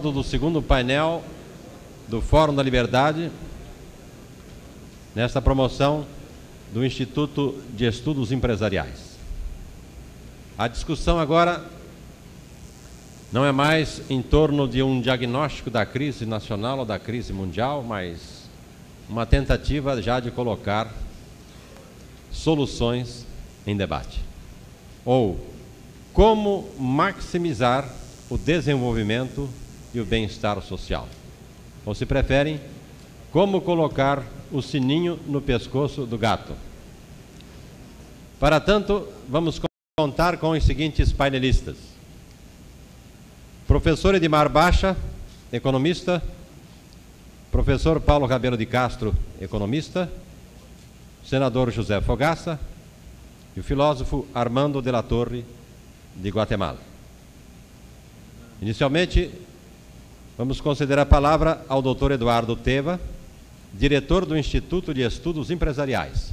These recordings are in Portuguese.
Do segundo painel do Fórum da Liberdade, nesta promoção do Instituto de Estudos Empresariais. A discussão agora não é mais em torno de um diagnóstico da crise nacional ou da crise mundial, mas uma tentativa já de colocar soluções em debate. Ou como maximizar o desenvolvimento e o bem-estar social. Ou, se preferem, como colocar o sininho no pescoço do gato. Para tanto, vamos contar com os seguintes painelistas. Professor Edmar Bacha, economista. Professor Paulo Rabelo de Castro, economista. Senador José Fogaça e o filósofo Armando de la Torre, de Guatemala. Inicialmente, vamos conceder a palavra ao Dr. Eduardo Teva, diretor do Instituto de Estudos Empresariais,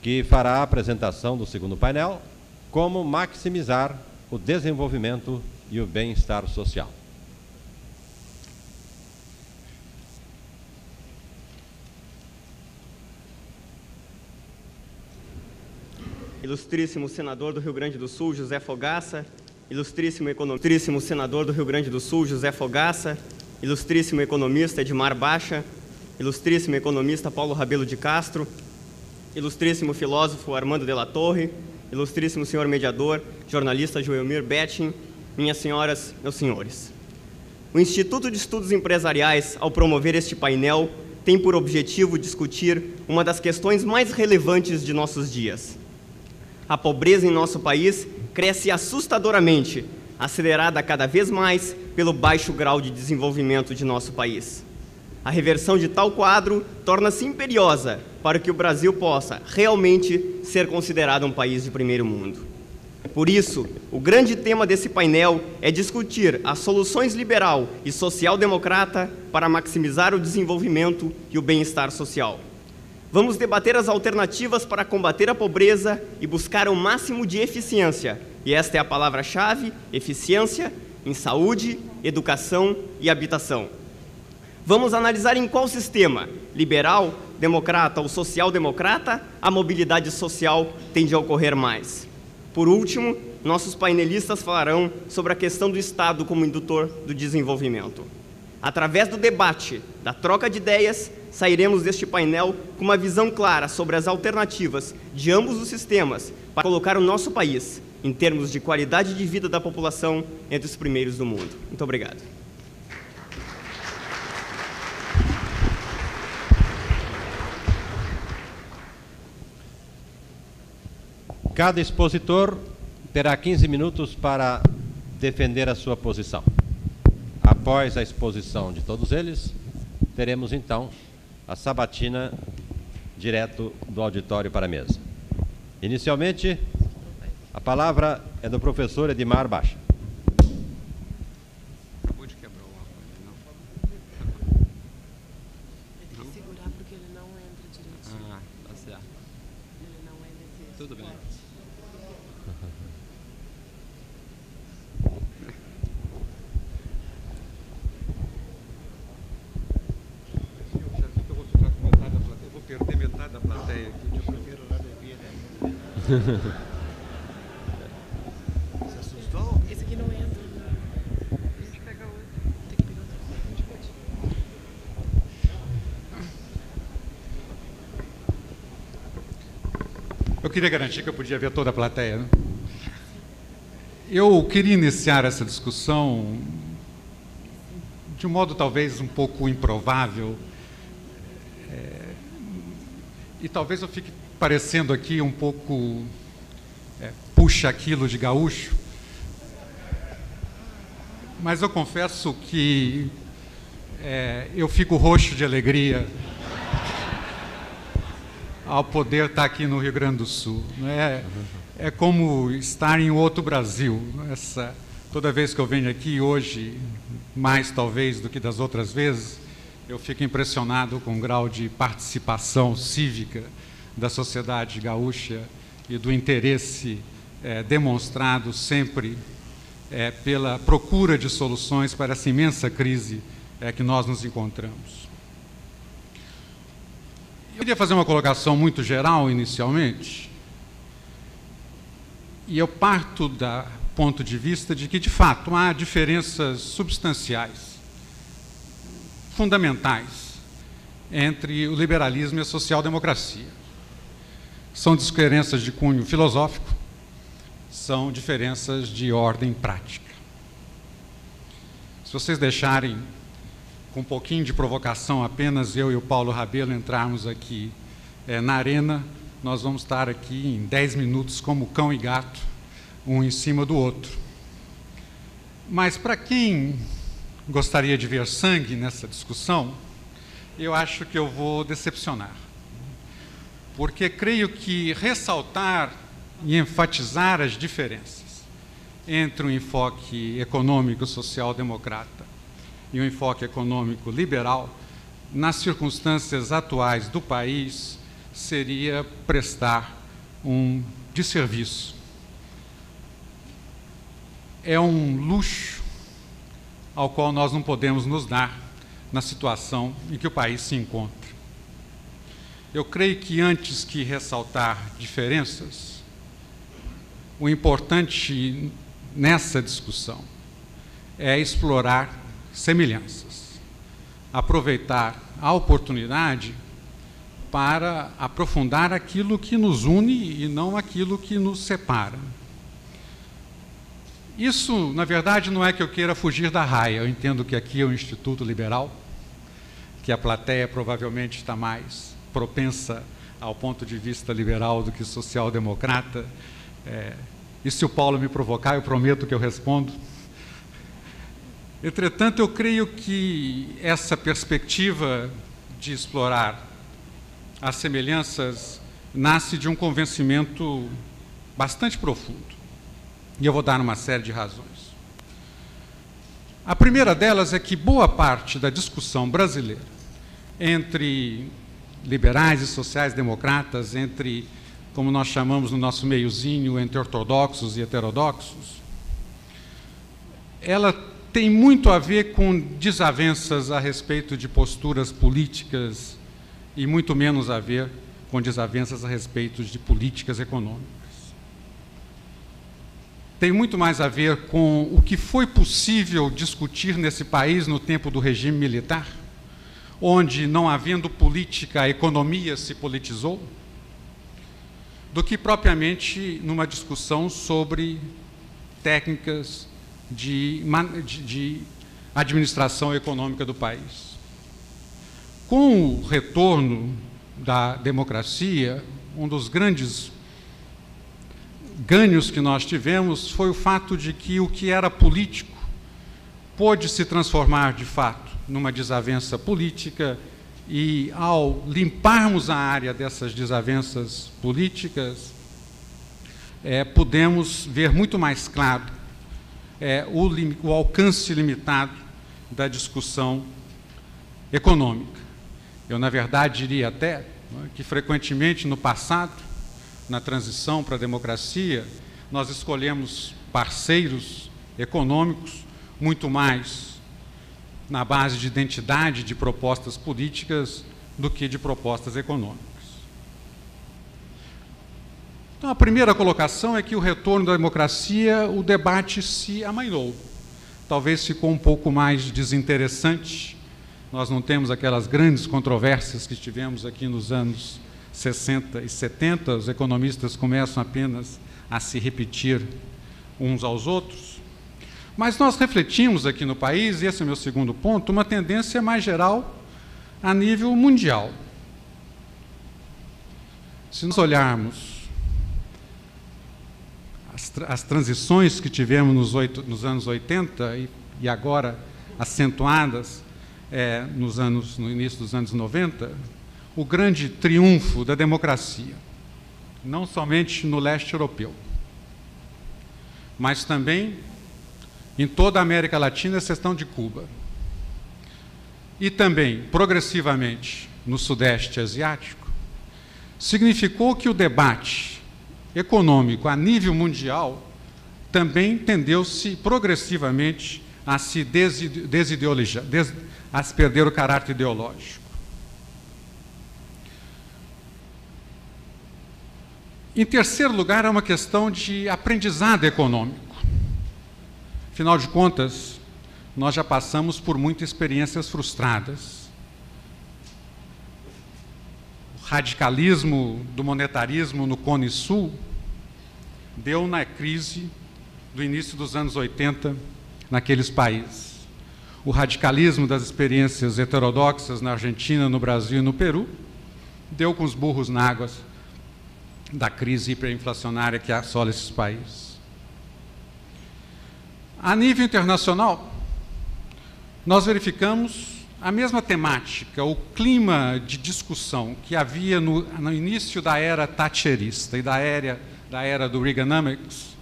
que fará a apresentação do segundo painel, como maximizar o desenvolvimento e o bem-estar social. Ilustríssimo senador do Rio Grande do Sul, José Fogaça, ilustríssimo senador do Rio Grande do Sul, José Fogaça, ilustríssimo economista Edmar Bacha, ilustríssimo economista Paulo Rabelo de Castro, ilustríssimo filósofo Armando de la Torre, ilustríssimo senhor mediador, jornalista Joelmir Betting, minhas senhoras, meus senhores. O Instituto de Estudos Empresariais, ao promover este painel, tem por objetivo discutir uma das questões mais relevantes de nossos dias. A pobreza em nosso país cresce assustadoramente, acelerada cada vez mais pelo baixo grau de desenvolvimento de nosso país. A reversão de tal quadro torna-se imperiosa para que o Brasil possa realmente ser considerado um país de primeiro mundo. Por isso, o grande tema desse painel é discutir as soluções liberal e social-democrata para maximizar o desenvolvimento e o bem-estar social. Vamos debater as alternativas para combater a pobreza e buscar o máximo de eficiência, e esta é a palavra-chave, eficiência, em saúde, educação e habitação. Vamos analisar em qual sistema, liberal, democrata ou social-democrata, a mobilidade social tende a ocorrer mais. Por último, nossos painelistas falarão sobre a questão do Estado como indutor do desenvolvimento. Através do debate, da troca de ideias, sairemos deste painel com uma visão clara sobre as alternativas de ambos os sistemas para colocar o nosso país, em termos de qualidade de vida da população, entre os primeiros do mundo. Muito obrigado. Cada expositor terá 15 minutos para defender a sua posição. Após a exposição de todos eles, teremos então a sabatina direto do auditório para a mesa. Inicialmente, a palavra é do professor Edmar Bacha. Acabou de quebrar o álcool, não? Tem que segurar porque ele não entra direitinho. Ah, tá certo. Ele não é desse. Tudo bem. Perder metade da plateia aqui. Eu prefiro lá beber, né? Se assustou? Esse aqui não entra. A gente pega outro. Tem que pegar outro. A gente pode. Eu queria garantir que eu podia ver toda a plateia, né? Eu queria iniciar essa discussão de um modo talvez um pouco improvável, e talvez eu fique parecendo aqui um pouco puxa aquilo de gaúcho, mas eu confesso que eu fico roxo de alegria ao poder estar aqui no Rio Grande do Sul. É como estar em outro Brasil. Toda vez que eu venho aqui, hoje, mais talvez do que das outras vezes, eu fico impressionado com o grau de participação cívica da sociedade gaúcha e do interesse demonstrado sempre pela procura de soluções para essa imensa crise que nós nos encontramos. Eu queria fazer uma colocação muito geral, inicialmente, e eu parto do ponto de vista de que, de fato, há diferenças substanciais, fundamentais, entre o liberalismo e a social-democracia. São diferenças de cunho filosófico, são diferenças de ordem prática. Se vocês deixarem, com um pouquinho de provocação, apenas eu e o Paulo Rabelo entrarmos aqui na arena, nós vamos estar aqui em 10 minutos como cão e gato, um em cima do outro. Mas para quem gostaria de ver sangue nessa discussão, eu acho que eu vou decepcionar. Porque creio que ressaltar e enfatizar as diferenças entre um enfoque econômico social-democrata e um enfoque econômico liberal, nas circunstâncias atuais do país, seria prestar um desserviço. É um luxo ao qual nós não podemos nos dar na situação em que o país se encontra. Eu creio que, antes que ressaltar diferenças, o importante nessa discussão é explorar semelhanças, aproveitar a oportunidade para aprofundar aquilo que nos une e não aquilo que nos separa. Isso, na verdade, não é que eu queira fugir da raia. Eu entendo que aqui é um Instituto Liberal, que a plateia provavelmente está mais propensa ao ponto de vista liberal do que social-democrata. E se o Paulo me provocar, eu prometo que eu respondo. Entretanto, eu creio que essa perspectiva de explorar as semelhanças nasce de um convencimento bastante profundo. E eu vou dar uma série de razões. A primeira delas é que boa parte da discussão brasileira entre liberais e sociais-democratas, entre, como nós chamamos no nosso meiozinho, entre ortodoxos e heterodoxos, ela tem muito a ver com desavenças a respeito de posturas políticas e muito menos a ver com desavenças a respeito de políticas econômicas. Tem muito mais a ver com o que foi possível discutir nesse país no tempo do regime militar, onde, não havendo política, a economia se politizou, do que propriamente numa discussão sobre técnicas de administração econômica do país. Com o retorno da democracia, um dos grandes ganhos que nós tivemos foi o fato de que o que era político pôde se transformar, de fato, numa desavença política, e, ao limparmos a área dessas desavenças políticas, pudemos ver muito mais claro o alcance limitado da discussão econômica. Eu, na verdade, diria até que, frequentemente, no passado, na transição para a democracia, nós escolhemos parceiros econômicos muito mais na base de identidade de propostas políticas do que de propostas econômicas. Então, a primeira colocação é que o retorno da democracia, o debate se amainou. Talvez ficou um pouco mais desinteressante. Nós não temos aquelas grandes controvérsias que tivemos aqui nos anos 60 e 70, os economistas começam apenas a se repetir uns aos outros. Mas nós refletimos aqui no país, e esse é o meu segundo ponto, uma tendência mais geral a nível mundial. Se nós olharmos as transições que tivemos nos anos 80 e agora acentuadas no início dos anos 90, o grande triunfo da democracia, não somente no leste europeu, mas também em toda a América Latina, exceção de Cuba, e também, progressivamente, no Sudeste Asiático, significou que o debate econômico a nível mundial também tendeu-se progressivamente a se desideologiar, a se perder o caráter ideológico. Em terceiro lugar, é uma questão de aprendizado econômico. Afinal de contas, nós já passamos por muitas experiências frustradas. O radicalismo do monetarismo no Cone Sul deu na crise do início dos anos 80 naqueles países. O radicalismo das experiências heterodoxas na Argentina, no Brasil e no Peru deu com os burros na água da crise hiperinflacionária que assola esses países. A nível internacional, nós verificamos a mesma temática, o clima de discussão que havia no início da era thatcherista e da era do Reaganomics,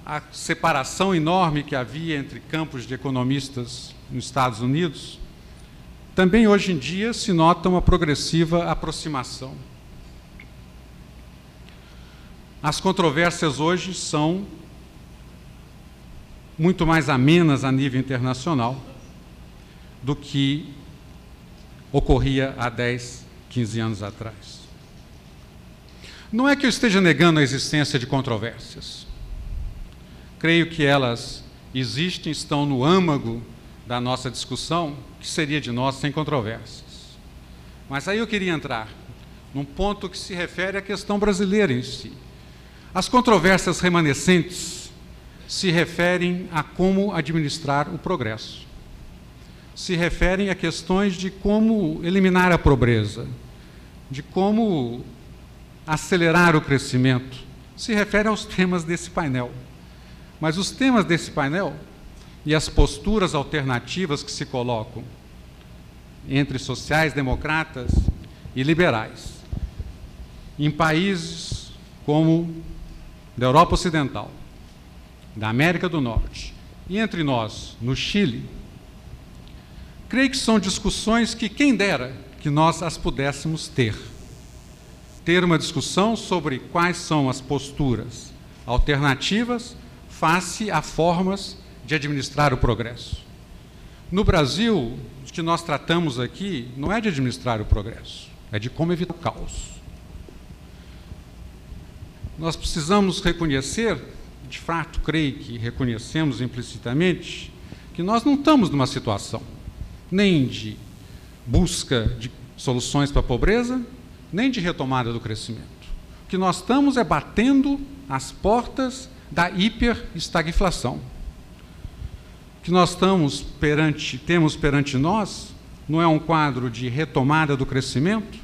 a separação enorme que havia entre campos de economistas nos Estados Unidos, também hoje em dia se nota uma progressiva aproximação. As controvérsias hoje são muito mais amenas a nível internacional do que ocorria há 10, 15 anos atrás. Não é que eu esteja negando a existência de controvérsias. Creio que elas existem, estão no âmago da nossa discussão, que seria de nós sem controvérsias. Mas aí eu queria entrar num ponto que se refere à questão brasileira em si. As controvérsias remanescentes se referem a como administrar o progresso. Se referem a questões de como eliminar a pobreza, de como acelerar o crescimento. Se refere aos temas desse painel. Mas os temas desse painel e as posturas alternativas que se colocam entre sociais-democratas e liberais, em países como da Europa Ocidental, da América do Norte e entre nós, no Chile, creio que são discussões que quem dera que nós as pudéssemos ter. Ter uma discussão sobre quais são as posturas alternativas face a formas de administrar o progresso. No Brasil, o que nós tratamos aqui não é de administrar o progresso, é de como evitar o caos. Nós precisamos reconhecer, de fato, creio que reconhecemos implicitamente, que nós não estamos numa situação nem de busca de soluções para a pobreza, nem de retomada do crescimento. O que nós estamos é batendo as portas da hiperestagflação. O que nós temos perante nós não é um quadro de retomada do crescimento,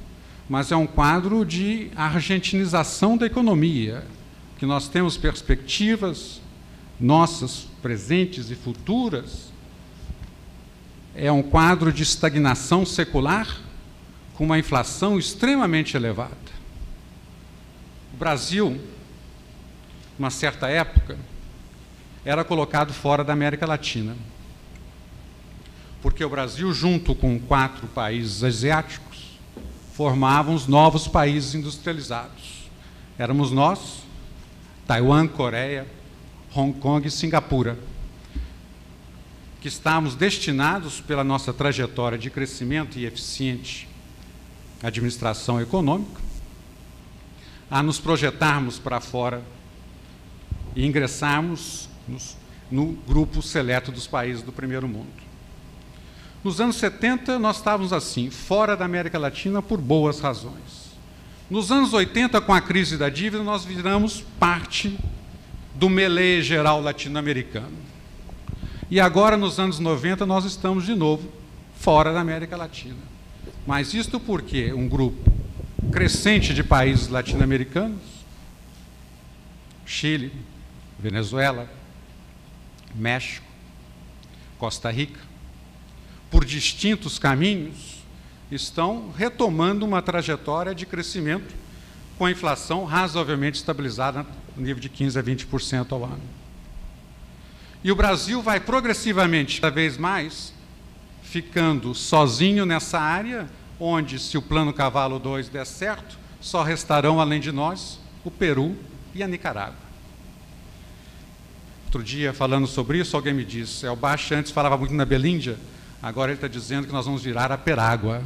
mas é um quadro de argentinização da economia, que nós temos perspectivas nossas, presentes e futuras, é um quadro de estagnação secular com uma inflação extremamente elevada. O Brasil, numa certa época, era colocado fora da América Latina, porque o Brasil, junto com 4 países asiáticos, formavam os novos países industrializados. Éramos nós, Taiwan, Coreia, Hong Kong e Singapura, que estávamos destinados, pela nossa trajetória de crescimento e eficiente administração econômica, a nos projetarmos para fora e ingressarmos no grupo seleto dos países do primeiro mundo. Nos anos 70, nós estávamos assim, fora da América Latina por boas razões. Nos anos 80, com a crise da dívida, nós viramos parte do melee geral latino-americano. E agora, nos anos 90, nós estamos de novo fora da América Latina. Mas isto porque um grupo crescente de países latino-americanos, Chile, Venezuela, México, Costa Rica, por distintos caminhos, estão retomando uma trajetória de crescimento com a inflação razoavelmente estabilizada no nível de 15% a 20% ao ano. E o Brasil vai progressivamente, cada vez mais, ficando sozinho nessa área, onde, se o Plano Cavalo 2 der certo, só restarão, além de nós, o Peru e a Nicarágua. Outro dia, falando sobre isso, alguém me disse, o Baixa antes falava muito na Belíndia, agora ele está dizendo que nós vamos virar a Perágua,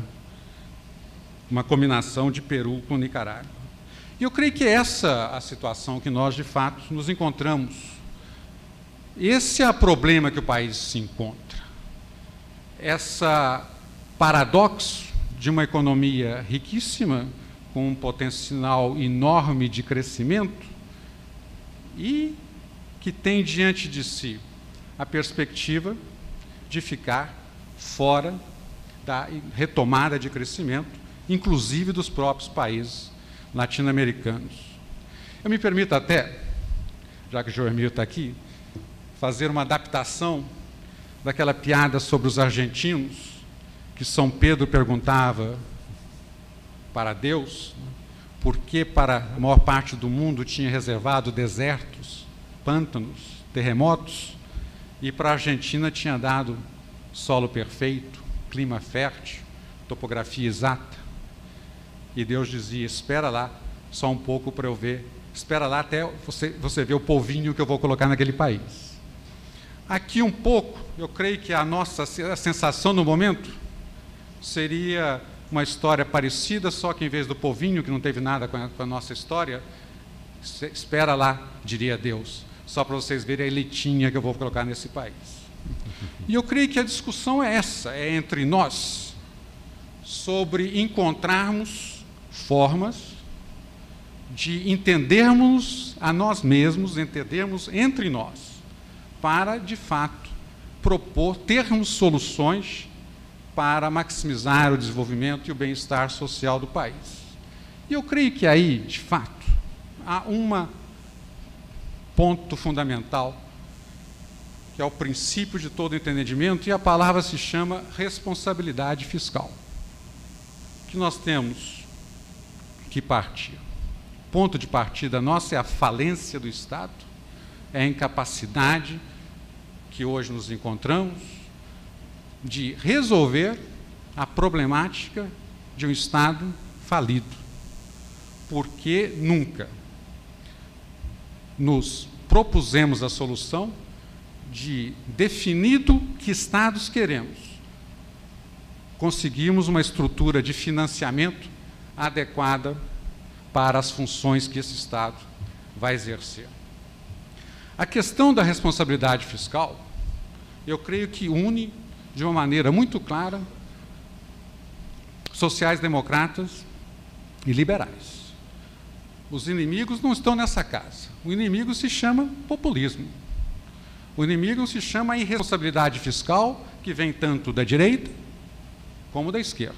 uma combinação de Peru com Nicarágua. E eu creio que essa é a situação que nós, de fato, nos encontramos. Esse é o problema que o país se encontra. Esse paradoxo de uma economia riquíssima, com um potencial enorme de crescimento, e que tem diante de si a perspectiva de ficar fora da retomada de crescimento, inclusive dos próprios países latino-americanos. Eu me permito até, já que o Joemir está aqui, fazer uma adaptação daquela piada sobre os argentinos, que São Pedro perguntava para Deus por que para a maior parte do mundo tinha reservado desertos, pântanos, terremotos, e para a Argentina tinha dado solo perfeito, clima fértil, topografia exata. E Deus dizia, espera lá só um pouco para eu ver, espera lá até você ver o polvinho que eu vou colocar naquele país. Aqui um pouco, eu creio que a sensação no momento seria uma história parecida, só que em vez do polvinho, que não teve nada com a nossa história, espera lá, diria Deus, só para vocês verem a elitinha que eu vou colocar nesse país. E eu creio que a discussão é essa, é entre nós, sobre encontrarmos formas de entendermos a nós mesmos, entendermos entre nós, para, de fato, termos soluções para maximizar o desenvolvimento e o bem-estar social do país. E eu creio que aí, de fato, há um ponto fundamental, que é o princípio de todo entendimento, e a palavra se chama responsabilidade fiscal, que nós temos que partir. O ponto de partida nosso é a falência do Estado, é a incapacidade que hoje nos encontramos de resolver a problemática de um Estado falido, porque nunca nos propusemos a solução de, definido que Estados queremos, conseguimos uma estrutura de financiamento adequada para as funções que esse Estado vai exercer. A questão da responsabilidade fiscal, eu creio que une de uma maneira muito clara sociais-democratas e liberais. Os inimigos não estão nessa casa. O inimigo se chama populismo. O inimigo se chama irresponsabilidade fiscal, que vem tanto da direita como da esquerda.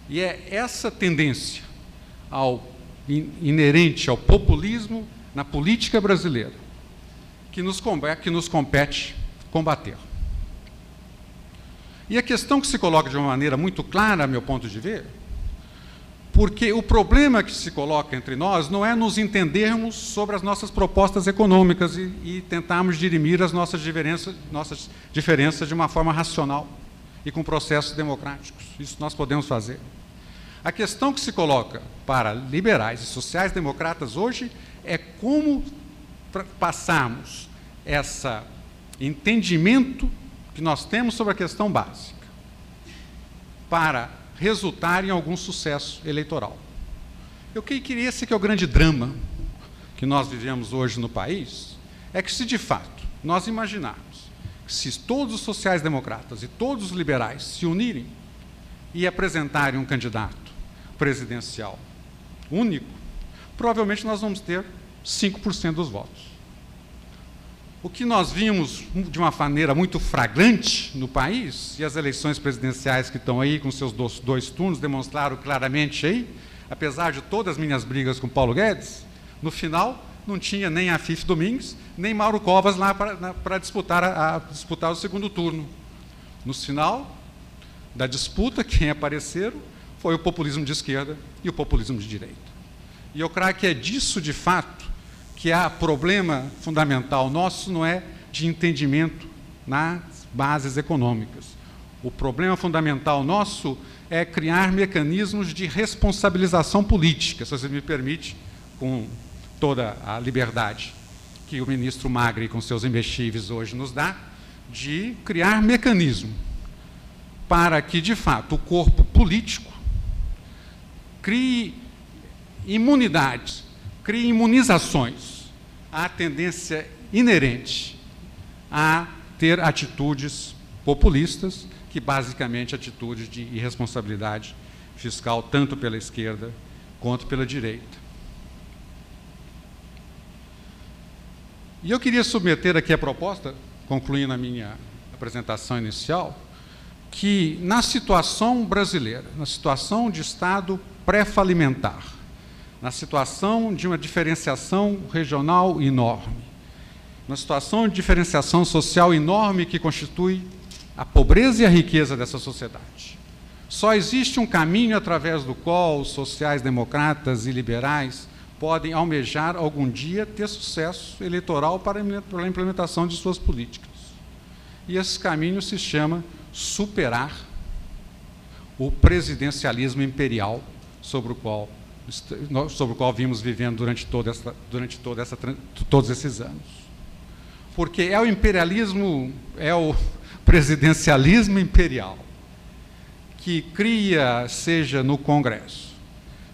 E é essa tendência inerente ao populismo na política brasileira que nos compete combater. E a questão que se coloca de uma maneira muito clara, a meu ponto de ver, porque o problema que se coloca entre nós não é nos entendermos sobre as nossas propostas econômicas e tentarmos dirimir as nossas diferenças de uma forma racional e com processos democráticos. Isso nós podemos fazer. A questão que se coloca para liberais e sociais-democratas hoje é como passarmos esse entendimento que nós temos sobre a questão básica para resultar em algum sucesso eleitoral. Eu creio que esse que é o grande drama que nós vivemos hoje no país, é que se de fato nós imaginarmos que se todos os sociais-democratas e todos os liberais se unirem e apresentarem um candidato presidencial único, provavelmente nós vamos ter 5% dos votos. O que nós vimos de uma maneira muito flagrante no país, e as eleições presidenciais que estão aí com seus dois turnos demonstraram claramente aí, apesar de todas as minhas brigas com Paulo Guedes, no final não tinha nem Afif Domingues, nem Mauro Covas lá para disputar o segundo turno. No final da disputa, quem apareceram foi o populismo de esquerda e o populismo de direita. E eu creio que é disso, de fato, que há problema fundamental nosso, não é de entendimento nas bases econômicas. O problema fundamental nosso é criar mecanismos de responsabilização política, se você me permite, com toda a liberdade que o ministro Magri, com seus investíveis, hoje nos dá, de criar mecanismo para que, de fato, o corpo político crie imunidades, crie imunizações à tendência inerente a ter atitudes populistas, que basicamente atitudes de irresponsabilidade fiscal, tanto pela esquerda quanto pela direita. E eu queria submeter aqui a proposta, concluindo a minha apresentação inicial, que na situação brasileira, na situação de Estado pré-falimentar, na situação de uma diferenciação regional enorme, na situação de diferenciação social enorme que constitui a pobreza e a riqueza dessa sociedade, só existe um caminho através do qual os sociais-democratas e liberais podem almejar algum dia ter sucesso eleitoral para a implementação de suas políticas. E esse caminho se chama superar o presidencialismo imperial sobre o qual vimos vivendo durante todos esses anos. Porque é o imperialismo, é o presidencialismo imperial que cria, seja no Congresso,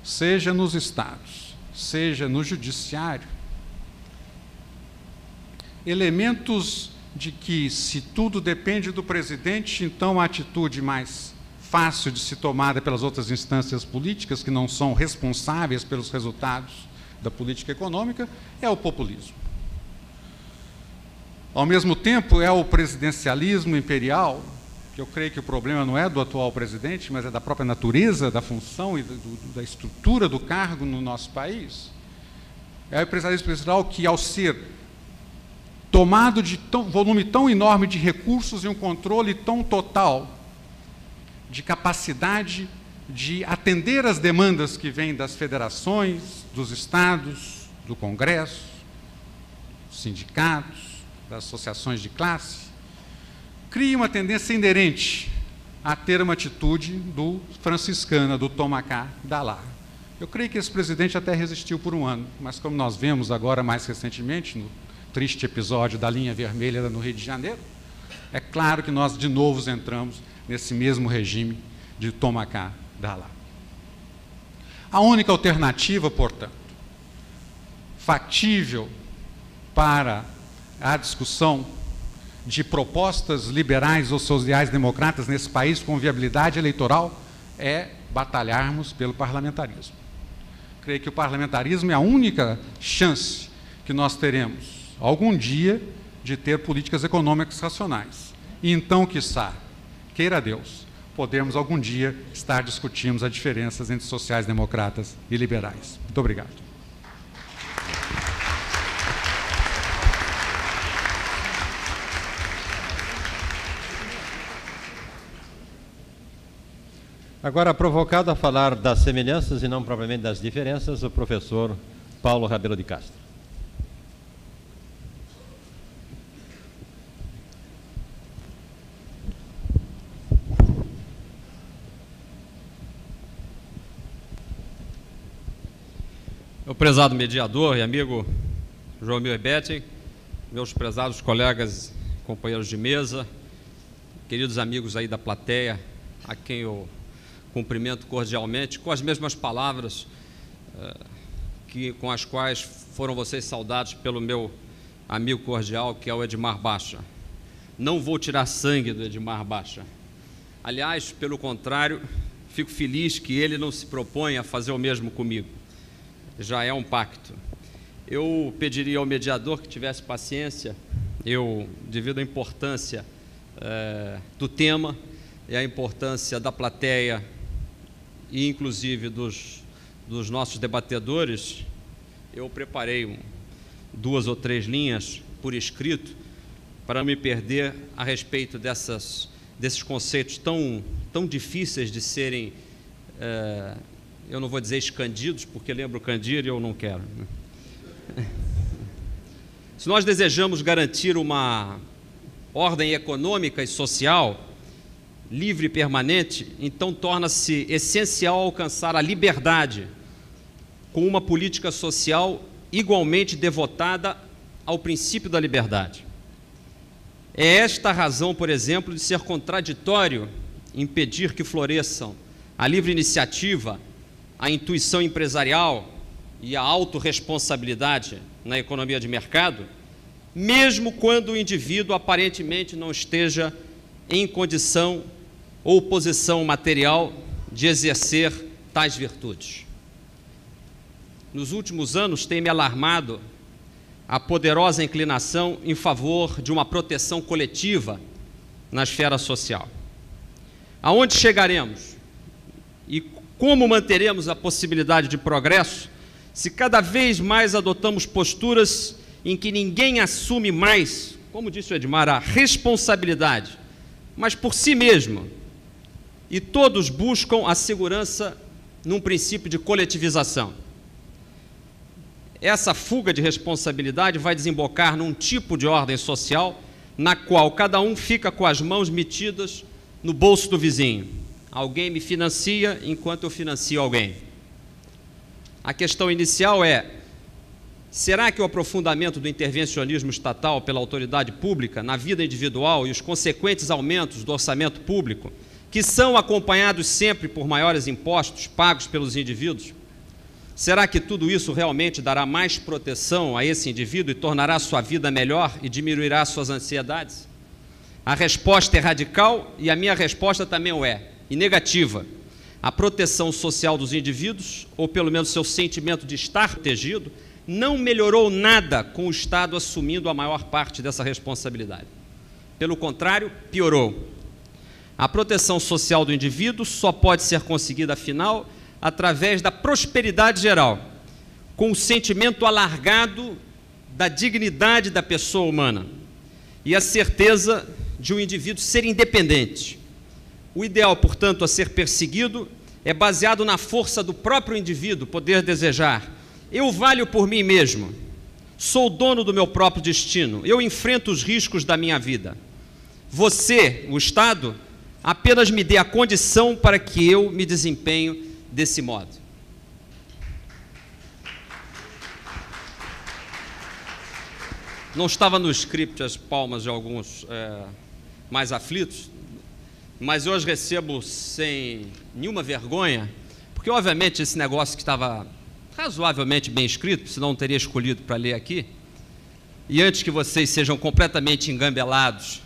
seja nos estados, seja no judiciário, elementos de que, se tudo depende do presidente, então a atitude mais fácil de ser tomada pelas outras instâncias políticas, que não são responsáveis pelos resultados da política econômica, é o populismo. Ao mesmo tempo, é o presidencialismo imperial, que eu creio que o problema não é do atual presidente, mas é da própria natureza da função e da estrutura do cargo no nosso país. É o presidencialismo imperial que, ao ser tomado de volume tão enorme de recursos e um controle tão total de capacidade de atender às demandas que vêm das federações, dos estados, do Congresso, dos sindicatos, das associações de classe, cria uma tendência inerente a ter uma atitude do franciscana, do toma cá, dá lá. Eu creio que esse presidente até resistiu por um ano, mas como nós vemos agora mais recentemente, no triste episódio da linha vermelha no Rio de Janeiro, é claro que nós de novo entramos nesse mesmo regime de toma cá, dá lá. A única alternativa, portanto, factível para a discussão de propostas liberais ou sociais-democratas nesse país com viabilidade eleitoral é batalharmos pelo parlamentarismo. Creio que o parlamentarismo é a única chance que nós teremos algum dia de ter políticas econômicas racionais. E então, quiçá, queira Deus, podemos algum dia estar discutindo as diferenças entre sociais-democratas e liberais. Muito obrigado. Agora, provocado a falar das semelhanças e não propriamente das diferenças, o professor Paulo Rabelo de Castro. Meu prezado mediador e amigo João Milbete, meus prezados colegas, companheiros de mesa, queridos amigos aí da plateia, a quem eu cumprimento cordialmente, com as mesmas palavras com as quais foram vocês saudados pelo meu amigo cordial, que é o Edmar Baixa. Não vou tirar sangue do Edmar Baixa. Aliás, pelo contrário, fico feliz que ele não se propõe a fazer o mesmo comigo. Já é um pacto. Eu pediria ao mediador que tivesse paciência, devido à importância do tema e à importância da plateia e inclusive dos nossos debatedores, eu preparei 2 ou 3 linhas por escrito para não me perder a respeito desses conceitos tão difíceis de serem, eu não vou dizer escandidos, porque lembro Candir e eu não quero. Se nós desejamos garantir uma ordem econômica e social livre e permanente, então torna-se essencial alcançar a liberdade com uma política social igualmente devotada ao princípio da liberdade. É esta a razão, por exemplo, de ser contraditório impedir que floresçam a livre iniciativa, a intuição empresarial e a autorresponsabilidade na economia de mercado, mesmo quando o indivíduo aparentemente não esteja em condição ou posição material de exercer tais virtudes. Nos últimos anos tem me alarmado a poderosa inclinação em favor de uma proteção coletiva na esfera social. Aonde chegaremos e como manteremos a possibilidade de progresso se cada vez mais adotamos posturas em que ninguém assume mais, como disse o Edmar, a responsabilidade, mas por si mesmo, e todos buscam a segurança num princípio de coletivização? Essa fuga de responsabilidade vai desembocar num tipo de ordem social na qual cada um fica com as mãos metidas no bolso do vizinho. Alguém me financia enquanto eu financio alguém. A questão inicial é: será que o aprofundamento do intervencionismo estatal pela autoridade pública na vida individual e os consequentes aumentos do orçamento público, que são acompanhados sempre por maiores impostos pagos pelos indivíduos, será que tudo isso realmente dará mais proteção a esse indivíduo e tornará sua vida melhor e diminuirá suas ansiedades? A resposta é radical e a minha resposta também o é, e negativa. A proteção social dos indivíduos, ou pelo menos seu sentimento de estar protegido, não melhorou nada com o Estado assumindo a maior parte dessa responsabilidade. Pelo contrário, piorou. A proteção social do indivíduo só pode ser conseguida, afinal, através da prosperidade geral, com o sentimento alargado da dignidade da pessoa humana e a certeza de um indivíduo ser independente. O ideal, portanto, a ser perseguido é baseado na força do próprio indivíduo poder desejar: eu valho por mim mesmo, sou dono do meu próprio destino, eu enfrento os riscos da minha vida. Você, o Estado, apenas me dê a condição para que eu me desempenho desse modo. Não estava no script as palmas de alguns mais aflitos, mas eu as recebo sem nenhuma vergonha, porque obviamente esse negócio que estava razoavelmente bem escrito, senão não teria escolhido para ler aqui, e antes que vocês sejam completamente engambelados,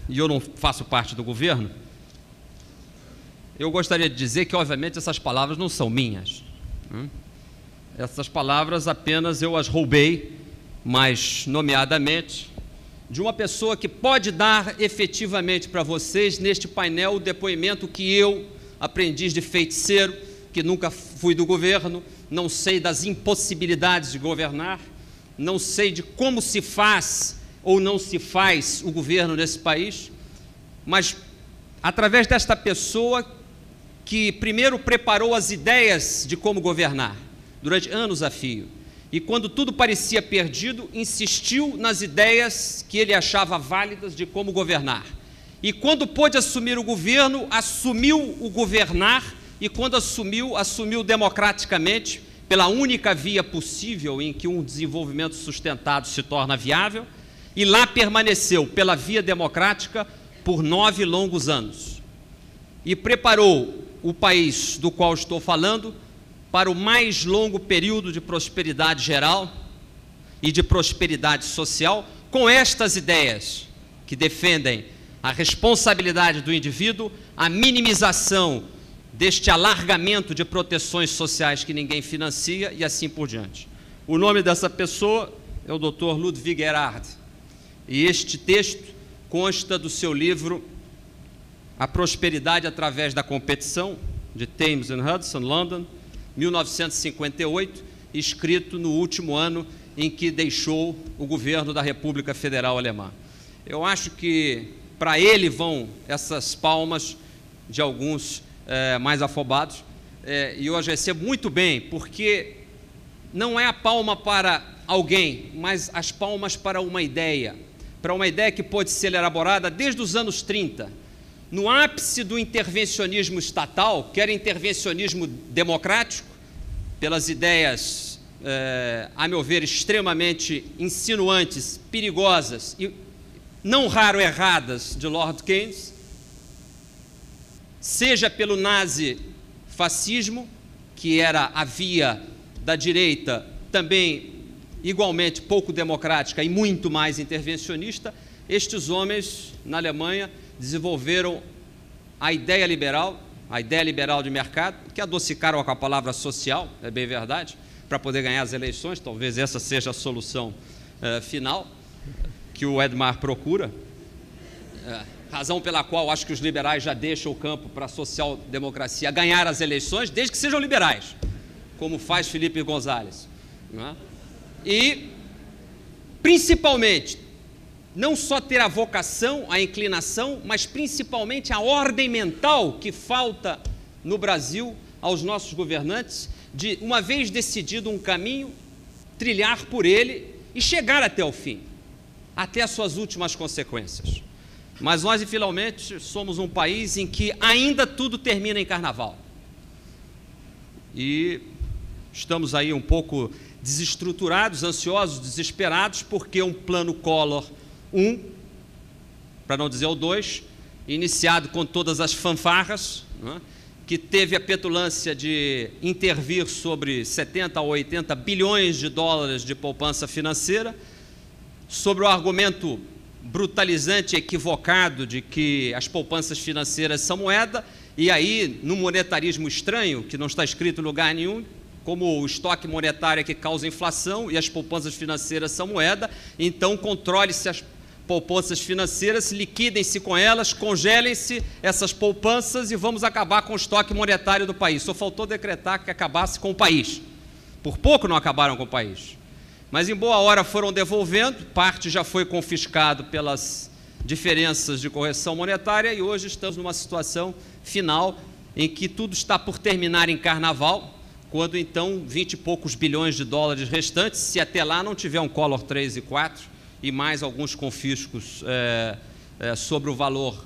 e eu não faço parte do governo, eu gostaria de dizer que, obviamente, essas palavras não são minhas. Essas palavras apenas eu as roubei, mas nomeadamente, de uma pessoa que pode dar efetivamente para vocês, neste painel, o depoimento que eu, aprendiz de feiticeiro, que nunca fui do governo, não sei das impossibilidades de governar, não sei de como se faz ou não se faz o governo nesse país, mas através desta pessoa que primeiro preparou as ideias de como governar, durante anos a fio, e quando tudo parecia perdido, insistiu nas ideias que ele achava válidas de como governar. E quando pôde assumir o governo, assumiu o governar, e quando assumiu democraticamente, pela única via possível em que um desenvolvimento sustentado se torna viável, e lá permaneceu pela via democrática por 9 longos anos. E preparou o país do qual estou falando para o mais longo período de prosperidade geral e de prosperidade social, com estas ideias que defendem a responsabilidade do indivíduo, a minimização deste alargamento de proteções sociais que ninguém financia e assim por diante. O nome dessa pessoa é o Dr. Ludwig Erhard, e este texto consta do seu livro A Prosperidade através da Competição, de Thames and Hudson, London, 1958, escrito no último ano em que deixou o governo da República Federal Alemã. Eu acho que para ele vão essas palmas de alguns mais afobados, e eu as recebo muito bem, porque não é a palma para alguém, mas as palmas para uma ideia que pode ser elaborada desde os anos 30, no ápice do intervencionismo estatal, que era intervencionismo democrático, pelas ideias a meu ver, extremamente insinuantes, perigosas e, não raro, erradas de Lord Keynes, seja pelo nazifascismo, que era a via da direita também igualmente pouco democrática e muito mais intervencionista, estes homens, na Alemanha, desenvolveram a ideia liberal de mercado, que adocicaram com a palavra social, é bem verdade, para poder ganhar as eleições. Talvez essa seja a solução final que o Edmar procura, razão pela qual acho que os liberais já deixam o campo para a social-democracia ganhar as eleições, desde que sejam liberais, como faz Felipe González, não é? E, principalmente, não só ter a vocação, a inclinação, mas principalmente a ordem mental que falta no Brasil aos nossos governantes, de, uma vez decidido um caminho, trilhar por ele e chegar até o fim, até as suas últimas consequências. Mas nós, infelizmente, somos um país em que ainda tudo termina em carnaval. E estamos aí um pouco desestruturados, ansiosos, desesperados, porque um plano Collor 1, para não dizer o 2, iniciado com todas as fanfarras, né, que teve a petulância de intervir sobre 70 a 80 bilhões de dólares de poupança financeira, sobre o argumento brutalizante e equivocado de que as poupanças financeiras são moeda, e aí, no monetarismo estranho, que não está escrito em lugar nenhum, como o estoque monetário é que causa inflação e as poupanças financeiras são moeda, então controle-se as poupanças financeiras, liquidem-se com elas, congelem-se essas poupanças e vamos acabar com o estoque monetário do país. Só faltou decretar que acabasse com o país. Por pouco não acabaram com o país. Mas em boa hora foram devolvendo, parte já foi confiscado pelas diferenças de correção monetária e hoje estamos numa situação final em que tudo está por terminar em carnaval, quando então 20 e poucos bilhões de dólares restantes, se até lá não tiver um Collor 3 e 4 e mais alguns confiscos sobre o valor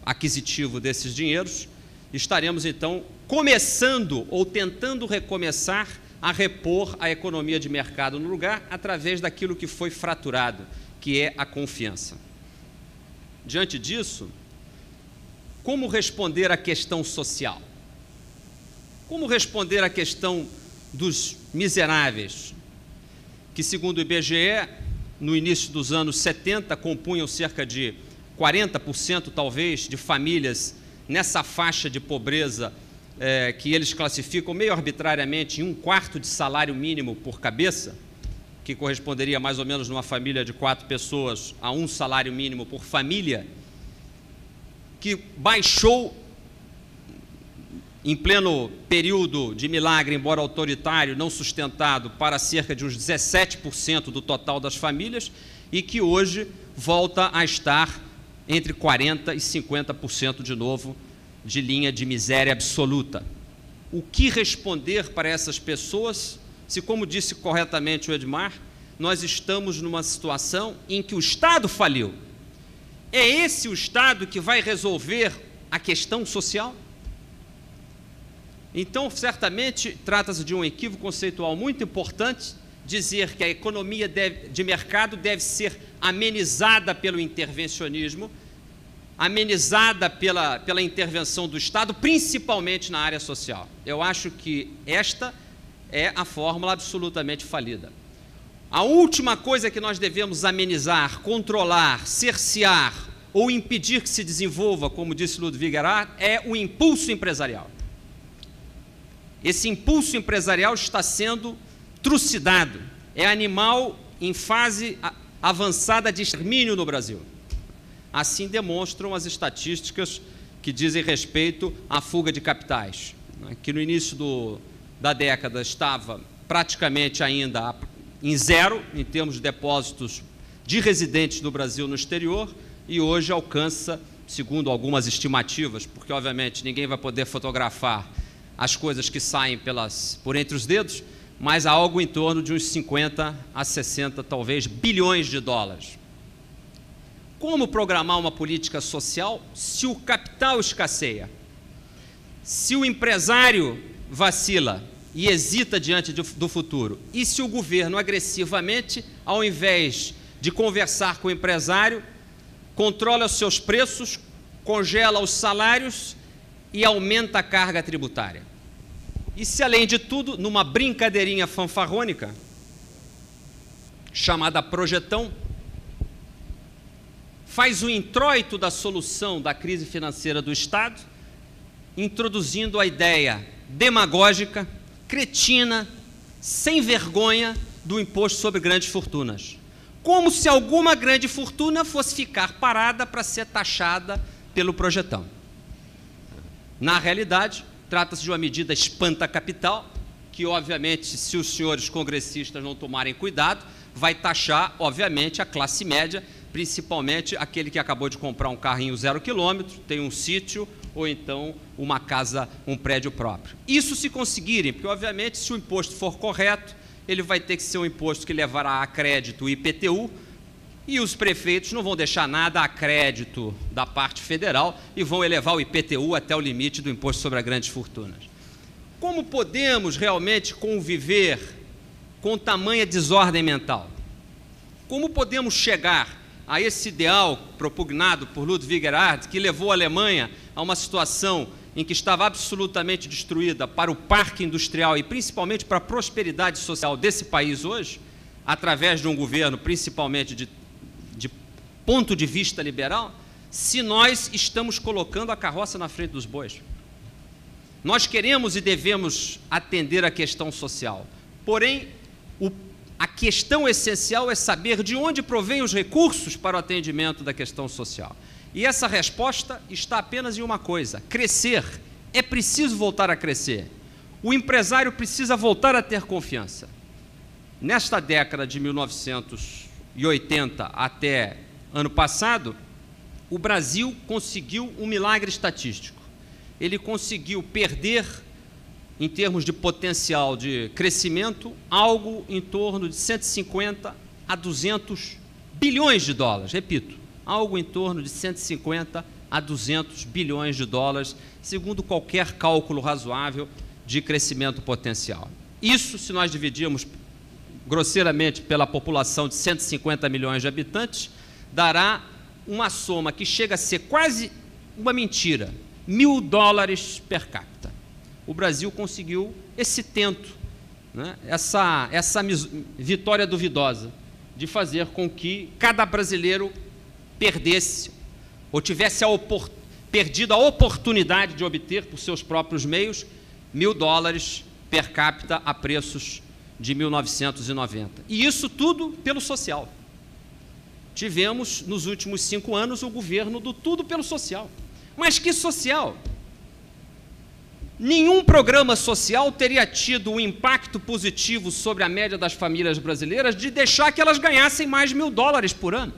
aquisitivo desses dinheiros, estaremos então começando ou tentando recomeçar a repor a economia de mercado no lugar através daquilo que foi fraturado, que é a confiança. Diante disso, como responder à questão social? Como responder à questão dos miseráveis, que, segundo o IBGE, no início dos anos 70, compunham cerca de 40%, talvez, de famílias nessa faixa de pobreza que eles classificam meio arbitrariamente em 1/4 de salário mínimo por cabeça, que corresponderia mais ou menos numa família de 4 pessoas a 1 salário mínimo por família, que baixou em pleno período de milagre, embora autoritário, não sustentado, para cerca de uns 17% do total das famílias e que hoje volta a estar entre 40% e 50% de novo de linha de miséria absoluta. O que responder para essas pessoas, se, como disse corretamente o Edmar, nós estamos numa situação em que o Estado faliu? É esse o Estado que vai resolver a questão social? Então, certamente, trata-se de um equívoco conceitual muito importante dizer que a economia de mercado deve ser amenizada pelo intervencionismo, amenizada pela intervenção do Estado, principalmente na área social. Eu acho que esta é a fórmula absolutamente falida. A última coisa que nós devemos amenizar, controlar, cercear ou impedir que se desenvolva, como disse Ludwig Erhard, é o impulso empresarial. Esse impulso empresarial está sendo trucidado, é animal em fase avançada de extermínio no Brasil. Assim demonstram as estatísticas que dizem respeito à fuga de capitais, que no início da década estava praticamente ainda em zero, em termos de depósitos de residentes do Brasil no exterior, e hoje alcança, segundo algumas estimativas, porque obviamente ninguém vai poder fotografar as coisas que saem por entre os dedos, mas há algo em torno de uns 50 a 60, talvez, bilhões de dólares. Como programar uma política social se o capital escasseia? Se o empresário vacila? e hesita diante do futuro? E se o governo agressivamente, ao invés de conversar com o empresário, controla os seus preços, congela os salários e aumenta a carga tributária? E se, além de tudo, numa brincadeirinha fanfarrônica, chamada projetão, faz o introito da solução da crise financeira do Estado, introduzindo a ideia demagógica, cretina, sem vergonha do imposto sobre grandes fortunas. Como se alguma grande fortuna fosse ficar parada para ser taxada pelo projetão. Na realidade, trata-se de uma medida espanta-capital, que, obviamente, se os senhores congressistas não tomarem cuidado, vai taxar, obviamente, a classe média, principalmente aquele que acabou de comprar um carrinho 0 quilômetro, tem um sítio ou então uma casa, um prédio próprio. Isso se conseguirem, porque, obviamente, se o imposto for correto, ele vai ter que ser um imposto que levará a crédito o IPTU, e os prefeitos não vão deixar nada a crédito da parte federal e vão elevar o IPTU até o limite do imposto sobre as grandes fortunas. Como podemos realmente conviver com tamanha desordem mental? Como podemos chegar a esse ideal propugnado por Ludwig Erhard, que levou a Alemanha a uma situação em que estava absolutamente destruída para o parque industrial e principalmente para a prosperidade social desse país hoje, através de um governo principalmente de ponto de vista liberal, se nós estamos colocando a carroça na frente dos bois? Nós queremos e devemos atender a questão social, porém, a questão essencial é saber de onde provém os recursos para o atendimento da questão social. E essa resposta está apenas em uma coisa: crescer. É preciso voltar a crescer. O empresário precisa voltar a ter confiança. Nesta década de 1980 até ano passado, o Brasil conseguiu um milagre estatístico. Ele conseguiu perder, em termos de potencial de crescimento, algo em torno de 150 a 200 bilhões de dólares. Repito, algo em torno de 150 a 200 bilhões de dólares, segundo qualquer cálculo razoável de crescimento potencial. Isso, se nós dividirmos grosseiramente pela população de 150 milhões de habitantes, dará uma soma que chega a ser quase uma mentira: $1.000 per capita. O Brasil conseguiu esse tento, né, essa vitória duvidosa de fazer com que cada brasileiro perdesse ou tivesse perdido a oportunidade de obter por seus próprios meios $1.000 per capita a preços de 1990. E isso tudo pelo social. Tivemos, nos últimos 5 anos, o governo do tudo pelo social. Mas que social? Nenhum programa social teria tido um impacto positivo sobre a média das famílias brasileiras de deixar que elas ganhassem mais de $1.000 por ano,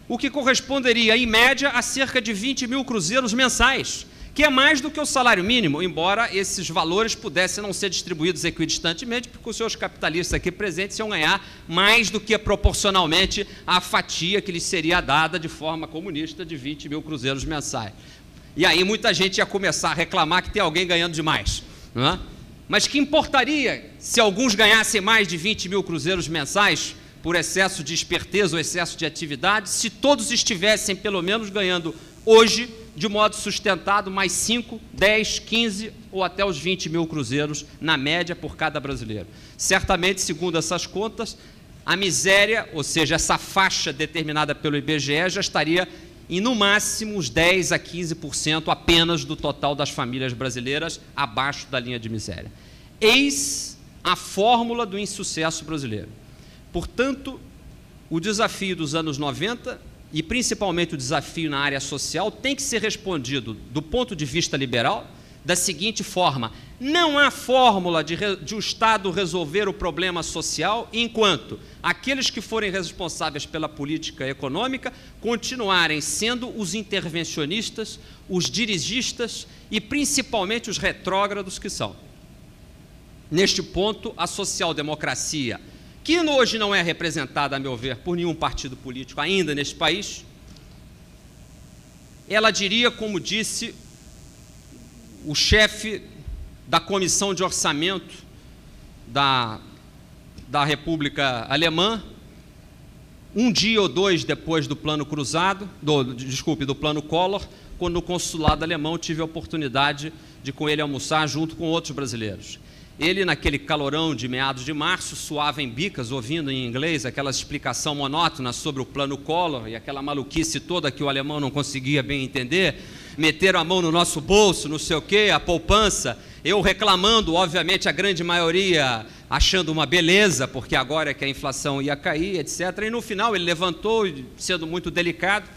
o que corresponderia, em média, a cerca de 20 mil cruzeiros mensais, que é mais do que o salário mínimo, embora esses valores pudessem não ser distribuídos equidistantemente, porque os seus capitalistas aqui presentes iam ganhar mais do que proporcionalmente a fatia que lhes seria dada de forma comunista de 20 mil cruzeiros mensais. E aí muita gente ia começar a reclamar que tem alguém ganhando demais, não é? Mas que importaria se alguns ganhassem mais de 20 mil cruzeiros mensais por excesso de esperteza ou excesso de atividade, se todos estivessem pelo menos ganhando hoje, de modo sustentado, mais 5, 10, 15 ou até os 20 mil cruzeiros na média por cada brasileiro. Certamente, segundo essas contas, a miséria, ou seja, essa faixa determinada pelo IBGE, já estaria em, no máximo, uns 10 a 15% apenas do total das famílias brasileiras abaixo da linha de miséria. Eis a fórmula do insucesso brasileiro. Portanto, o desafio dos anos 90, e principalmente o desafio na área social, tem que ser respondido do ponto de vista liberal da seguinte forma: não há fórmula de o Estado resolver o problema social enquanto aqueles que forem responsáveis pela política econômica continuarem sendo os intervencionistas, os dirigistas e principalmente os retrógrados que são. Neste ponto, a social-democracia, que hoje não é representada, a meu ver, por nenhum partido político ainda neste país, ela diria, como disse o chefe da Comissão de Orçamento da República Alemã, um dia ou dois depois do plano cruzado, do plano Collor, quando no consulado alemão tive a oportunidade de com ele almoçar junto com outros brasileiros. Ele, naquele calorão de meados de março, suava em bicas, ouvindo em inglês aquela explicação monótona sobre o plano Collor e aquela maluquice toda que o alemão não conseguia bem entender, meteram a mão no nosso bolso, não sei o quê, a poupança, eu reclamando, obviamente, a grande maioria achando uma beleza, porque agora é que a inflação ia cair, etc. E no final ele levantou, sendo muito delicado,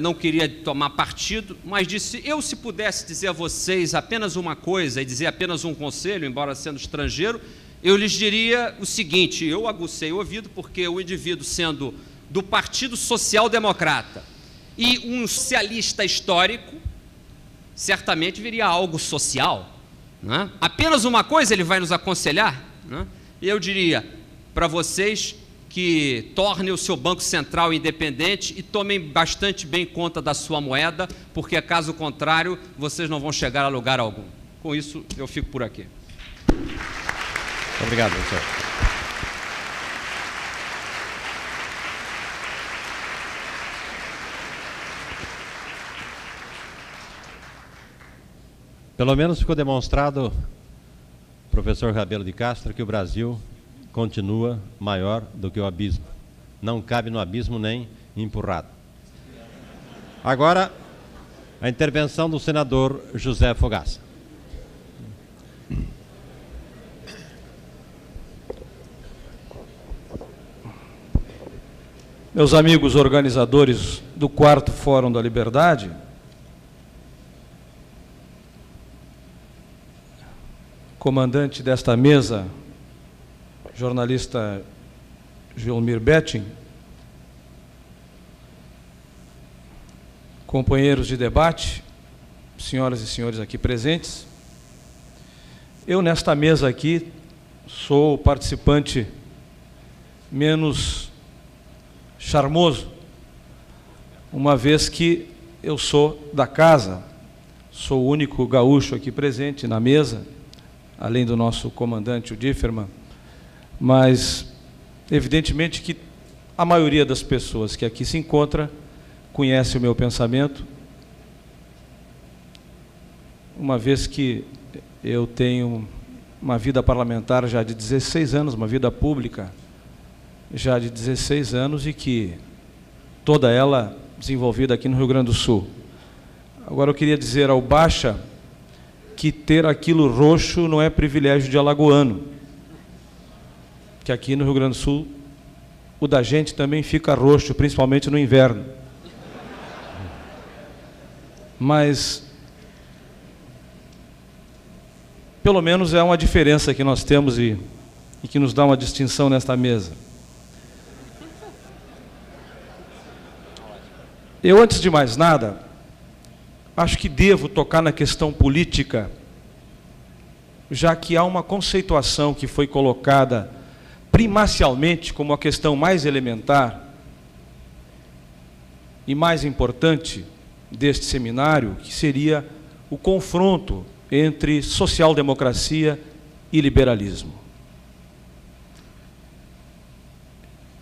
não queria tomar partido, mas disse: eu, se pudesse dizer a vocês apenas uma coisa e dizer apenas um conselho, embora sendo estrangeiro, eu lhes diria o seguinte. Eu agucei o ouvido, porque o indivíduo, sendo do Partido Social Democrata e um socialista histórico, certamente viria algo social, né? Apenas uma coisa ele vai nos aconselhar, né? E eu diria para vocês que tornem o seu Banco Central independente e tomem bastante bem conta da sua moeda, porque, caso contrário, vocês não vão chegar a lugar algum. Com isso, eu fico por aqui. Obrigado, senhor. Pelo menos ficou demonstrado, professor Rabelo de Castro, que o Brasil continua maior do que o abismo. Não cabe no abismo nem empurrado. Agora, a intervenção do senador José Fogaça. Meus amigos organizadores do 4º Fórum da Liberdade, comandante desta mesa, jornalista Joelmir Betting, companheiros de debate, senhoras e senhores aqui presentes, eu nesta mesa aqui sou o participante menos charmoso, uma vez que eu sou da casa, sou o único gaúcho aqui presente na mesa, além do nosso comandante, o Differman, mas evidentemente que a maioria das pessoas que aqui se encontra conhece o meu pensamento, uma vez que eu tenho uma vida parlamentar já de 16 anos, uma vida pública já de 16 anos e que toda ela desenvolvida aqui no Rio Grande do Sul. Agora eu queria dizer ao Baixa que ter aquilo roxo não é privilégio de alagoano, que aqui no Rio Grande do Sul o da gente também fica roxo, principalmente no inverno. Mas pelo menos é uma diferença que nós temos e que nos dá uma distinção nesta mesa. Eu, antes de mais nada, acho que devo tocar na questão política, já que há uma conceituação que foi colocada primacialmente como a questão mais elementar e mais importante deste seminário, que seria o confronto entre social-democracia e liberalismo.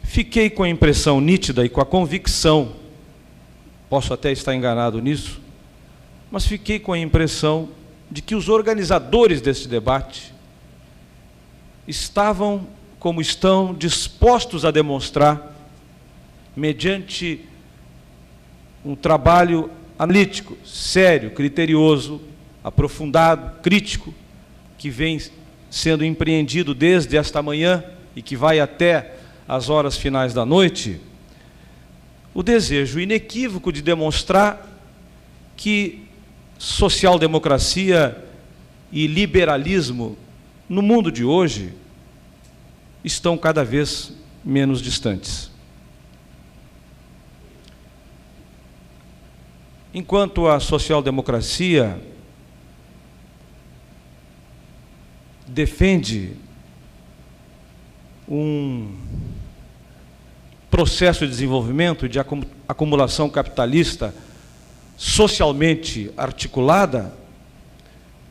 Fiquei com a impressão nítida e com a convicção, posso até estar enganado nisso, mas fiquei com a impressão de que os organizadores deste debate estavam, como estão, dispostos a demonstrar, mediante um trabalho analítico, sério, criterioso, aprofundado, crítico, que vem sendo empreendido desde esta manhã e que vai até as horas finais da noite, o desejo inequívoco de demonstrar que social-democracia e liberalismo no mundo de hoje estão cada vez menos distantes. Enquanto a social-democracia defende um processo de desenvolvimento, de acumulação capitalista socialmente articulada,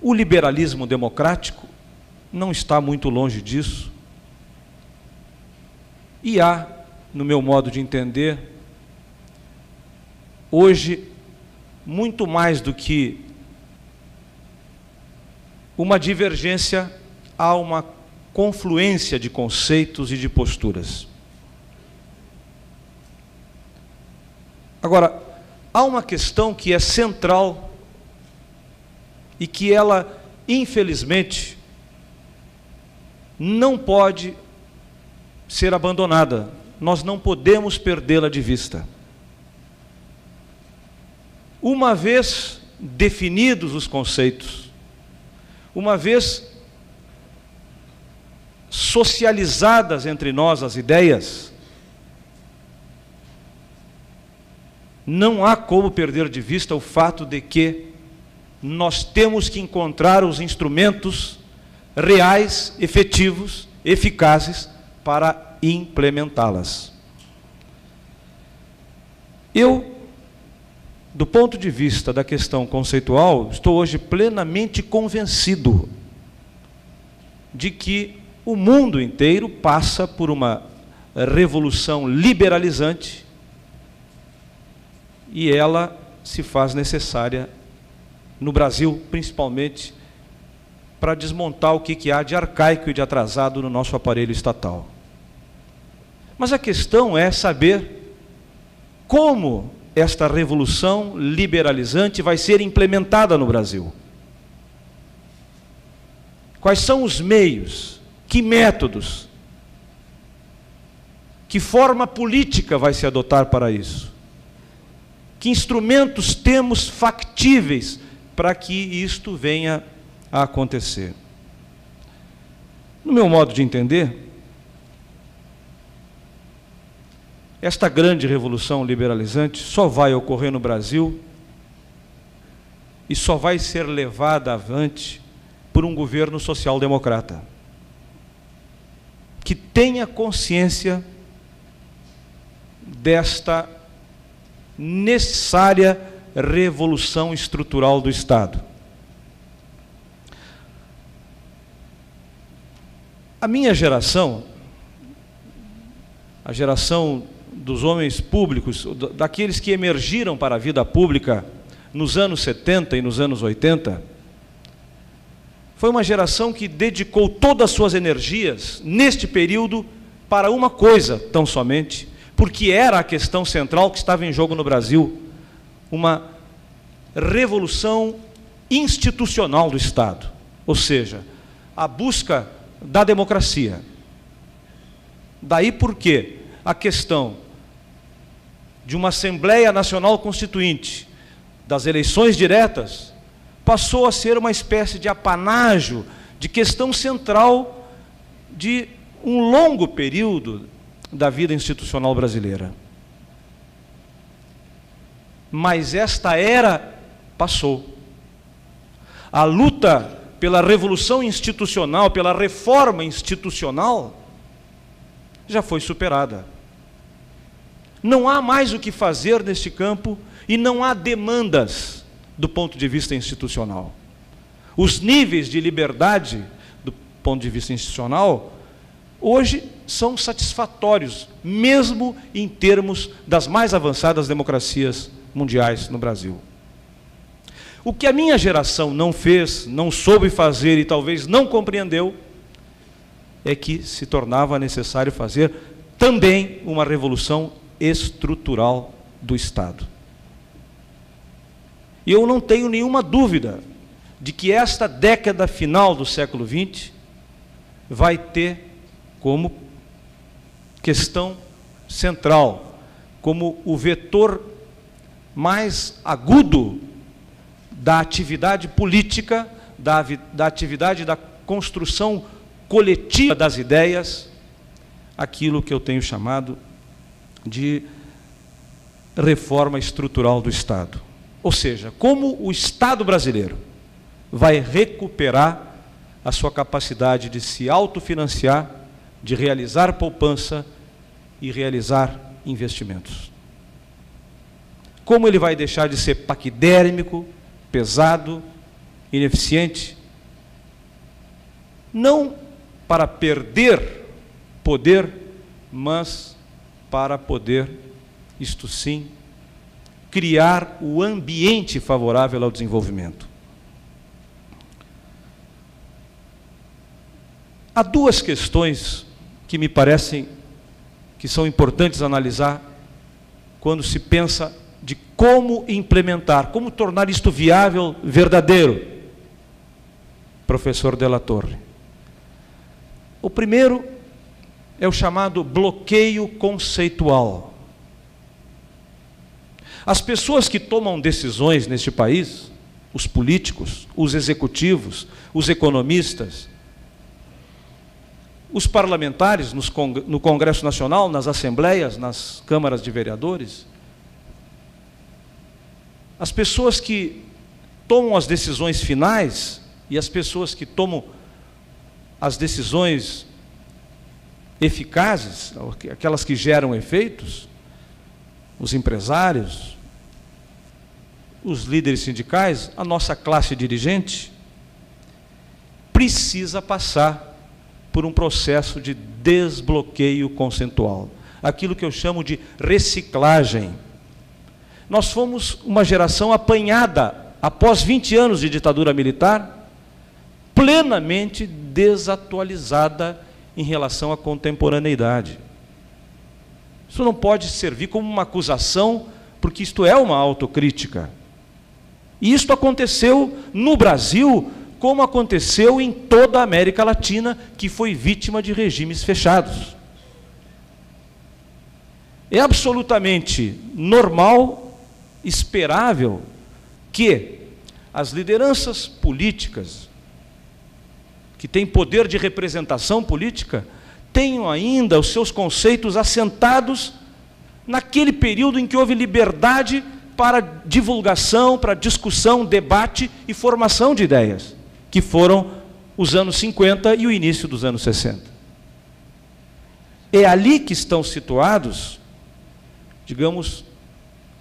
O liberalismo democrático não está muito longe disso. E há, no meu modo de entender, hoje, muito mais do que uma divergência, há uma confluência de conceitos e de posturas. Agora, há uma questão que é central e que ela, infelizmente, não pode ser abandonada. Nós não podemos perdê-la de vista. Uma vez definidos os conceitos, uma vez socializadas entre nós as ideias, não há como perder de vista o fato de que nós temos que encontrar os instrumentos reais, efetivos, eficazes para implementá-las. Eu, do ponto de vista da questão conceitual, estou hoje plenamente convencido de que o mundo inteiro passa por uma revolução liberalizante e ela se faz necessária no Brasil, principalmente, para desmontar o que há de arcaico e de atrasado no nosso aparelho estatal. Mas a questão é saber como esta revolução liberalizante vai ser implementada no Brasil. Quais são os meios, que métodos, que forma política vai se adotar para isso? Que instrumentos temos factíveis para que isto venha a acontecer? No meu modo de entender, esta grande revolução liberalizante só vai ocorrer no Brasil e só vai ser levada avante por um governo social-democrata que tenha consciência desta necessária revolução estrutural do Estado. A minha geração, a geração dos homens públicos, daqueles que emergiram para a vida pública nos anos 70 e nos anos 80, foi uma geração que dedicou todas as suas energias, neste período, para uma coisa tão somente, porque era a questão central que estava em jogo no Brasil, uma revolução institucional do Estado, ou seja, a busca da democracia. Daí porque a questão de uma Assembleia Nacional Constituinte, das eleições diretas, passou a ser uma espécie de apanágio, de questão central de um longo período da vida institucional brasileira. Mas esta era passou. A luta pela revolução institucional, pela reforma institucional, já foi superada. Não há mais o que fazer neste campo e não há demandas do ponto de vista institucional. Os níveis de liberdade do ponto de vista institucional hoje são satisfatórios, mesmo em termos das mais avançadas democracias mundiais no Brasil. O que a minha geração não fez, não soube fazer e talvez não compreendeu, é que se tornava necessário fazer também uma revolução estrutural do Estado. E eu não tenho nenhuma dúvida de que esta década final do século XX vai ter como questão central, como o vetor mais agudo da atividade política, da atividade da construção coletiva das ideias, aquilo que eu tenho chamado de reforma estrutural do Estado. Ou seja, como o Estado brasileiro vai recuperar a sua capacidade de se autofinanciar, de realizar poupança e realizar investimentos. Como ele vai deixar de ser paquidérmico, pesado ineficiente, não para perder poder, mas para poder, isto sim, criar o ambiente favorável ao desenvolvimento. Há duas questões que me parecem que são importantes analisar quando se pensa de como implementar, como tornar isto viável, verdadeiro, professor Della Torre. O primeiro é o chamado bloqueio conceitual. As pessoas que tomam decisões neste país, os políticos, os executivos, os economistas, os parlamentares no Congresso Nacional, nas assembleias, nas câmaras de vereadores, as pessoas que tomam as decisões finais e as pessoas que tomam as decisões eficazes, aquelas que geram efeitos, os empresários, os líderes sindicais, a nossa classe dirigente, precisa passar por um processo de desbloqueio conceitual, aquilo que eu chamo de reciclagem. Nós fomos uma geração apanhada, após 20 anos de ditadura militar, plenamente desatualizada em relação à contemporaneidade. Isso não pode servir como uma acusação, porque isto é uma autocrítica. E isto aconteceu no Brasil, como aconteceu em toda a América Latina, que foi vítima de regimes fechados. É absolutamente normal, esperável, que as lideranças políticas, que têm poder de representação política, tenham ainda os seus conceitos assentados naquele período em que houve liberdade para divulgação, para discussão, debate e formação de ideias, que foram os anos 50 e o início dos anos 60. É ali que estão situados, digamos,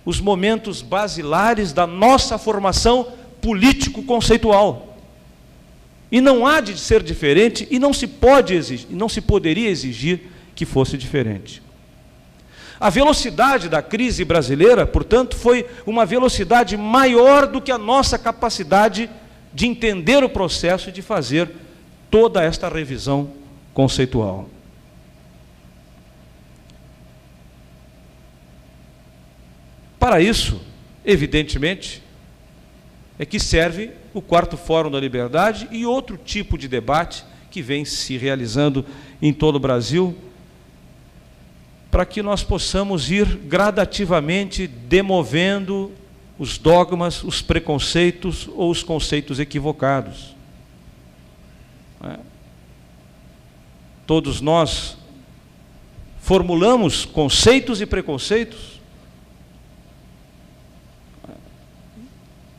os momentos basilares da nossa formação político-conceitual. E não há de ser diferente, e não se pode exigir, não se poderia exigir que fosse diferente. A velocidade da crise brasileira, portanto, foi uma velocidade maior do que a nossa capacidade de entender o processo e de fazer toda esta revisão conceitual. Para isso, evidentemente, é que serve o 4º Fórum da Liberdade e outro tipo de debate que vem se realizando em todo o Brasil, para que nós possamos ir gradativamente demovendo os dogmas, os preconceitos ou os conceitos equivocados. Todos nós formulamos conceitos e preconceitos,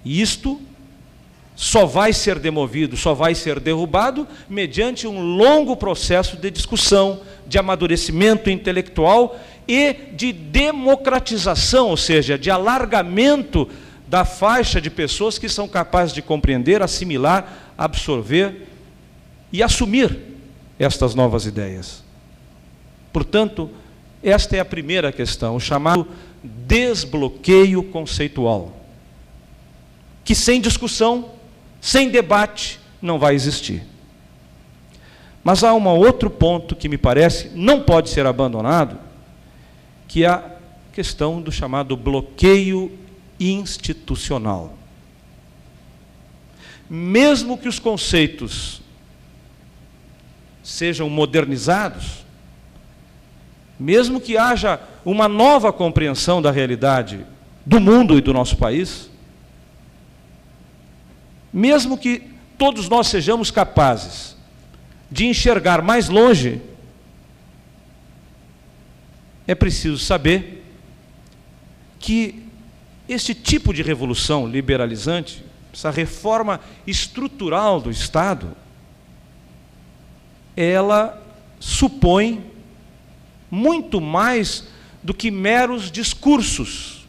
e isto só vai ser demovido, só vai ser derrubado mediante um longo processo de discussão, de amadurecimento intelectual e de democratização, ou seja, de alargamento da faixa de pessoas que são capazes de compreender, assimilar, absorver e assumir estas novas ideias. Portanto, esta é a primeira questão, o chamado desbloqueio conceitual, que sem discussão, sem debate, não vai existir. Mas há um outro ponto que me parece não pode ser abandonado, que é a questão do chamado bloqueio institucional. Mesmo que os conceitos sejam modernizados, mesmo que haja uma nova compreensão da realidade do mundo e do nosso país, mesmo que todos nós sejamos capazes de enxergar mais longe, é preciso saber que esse tipo de revolução liberalizante, essa reforma estrutural do Estado, ela supõe muito mais do que meros discursos,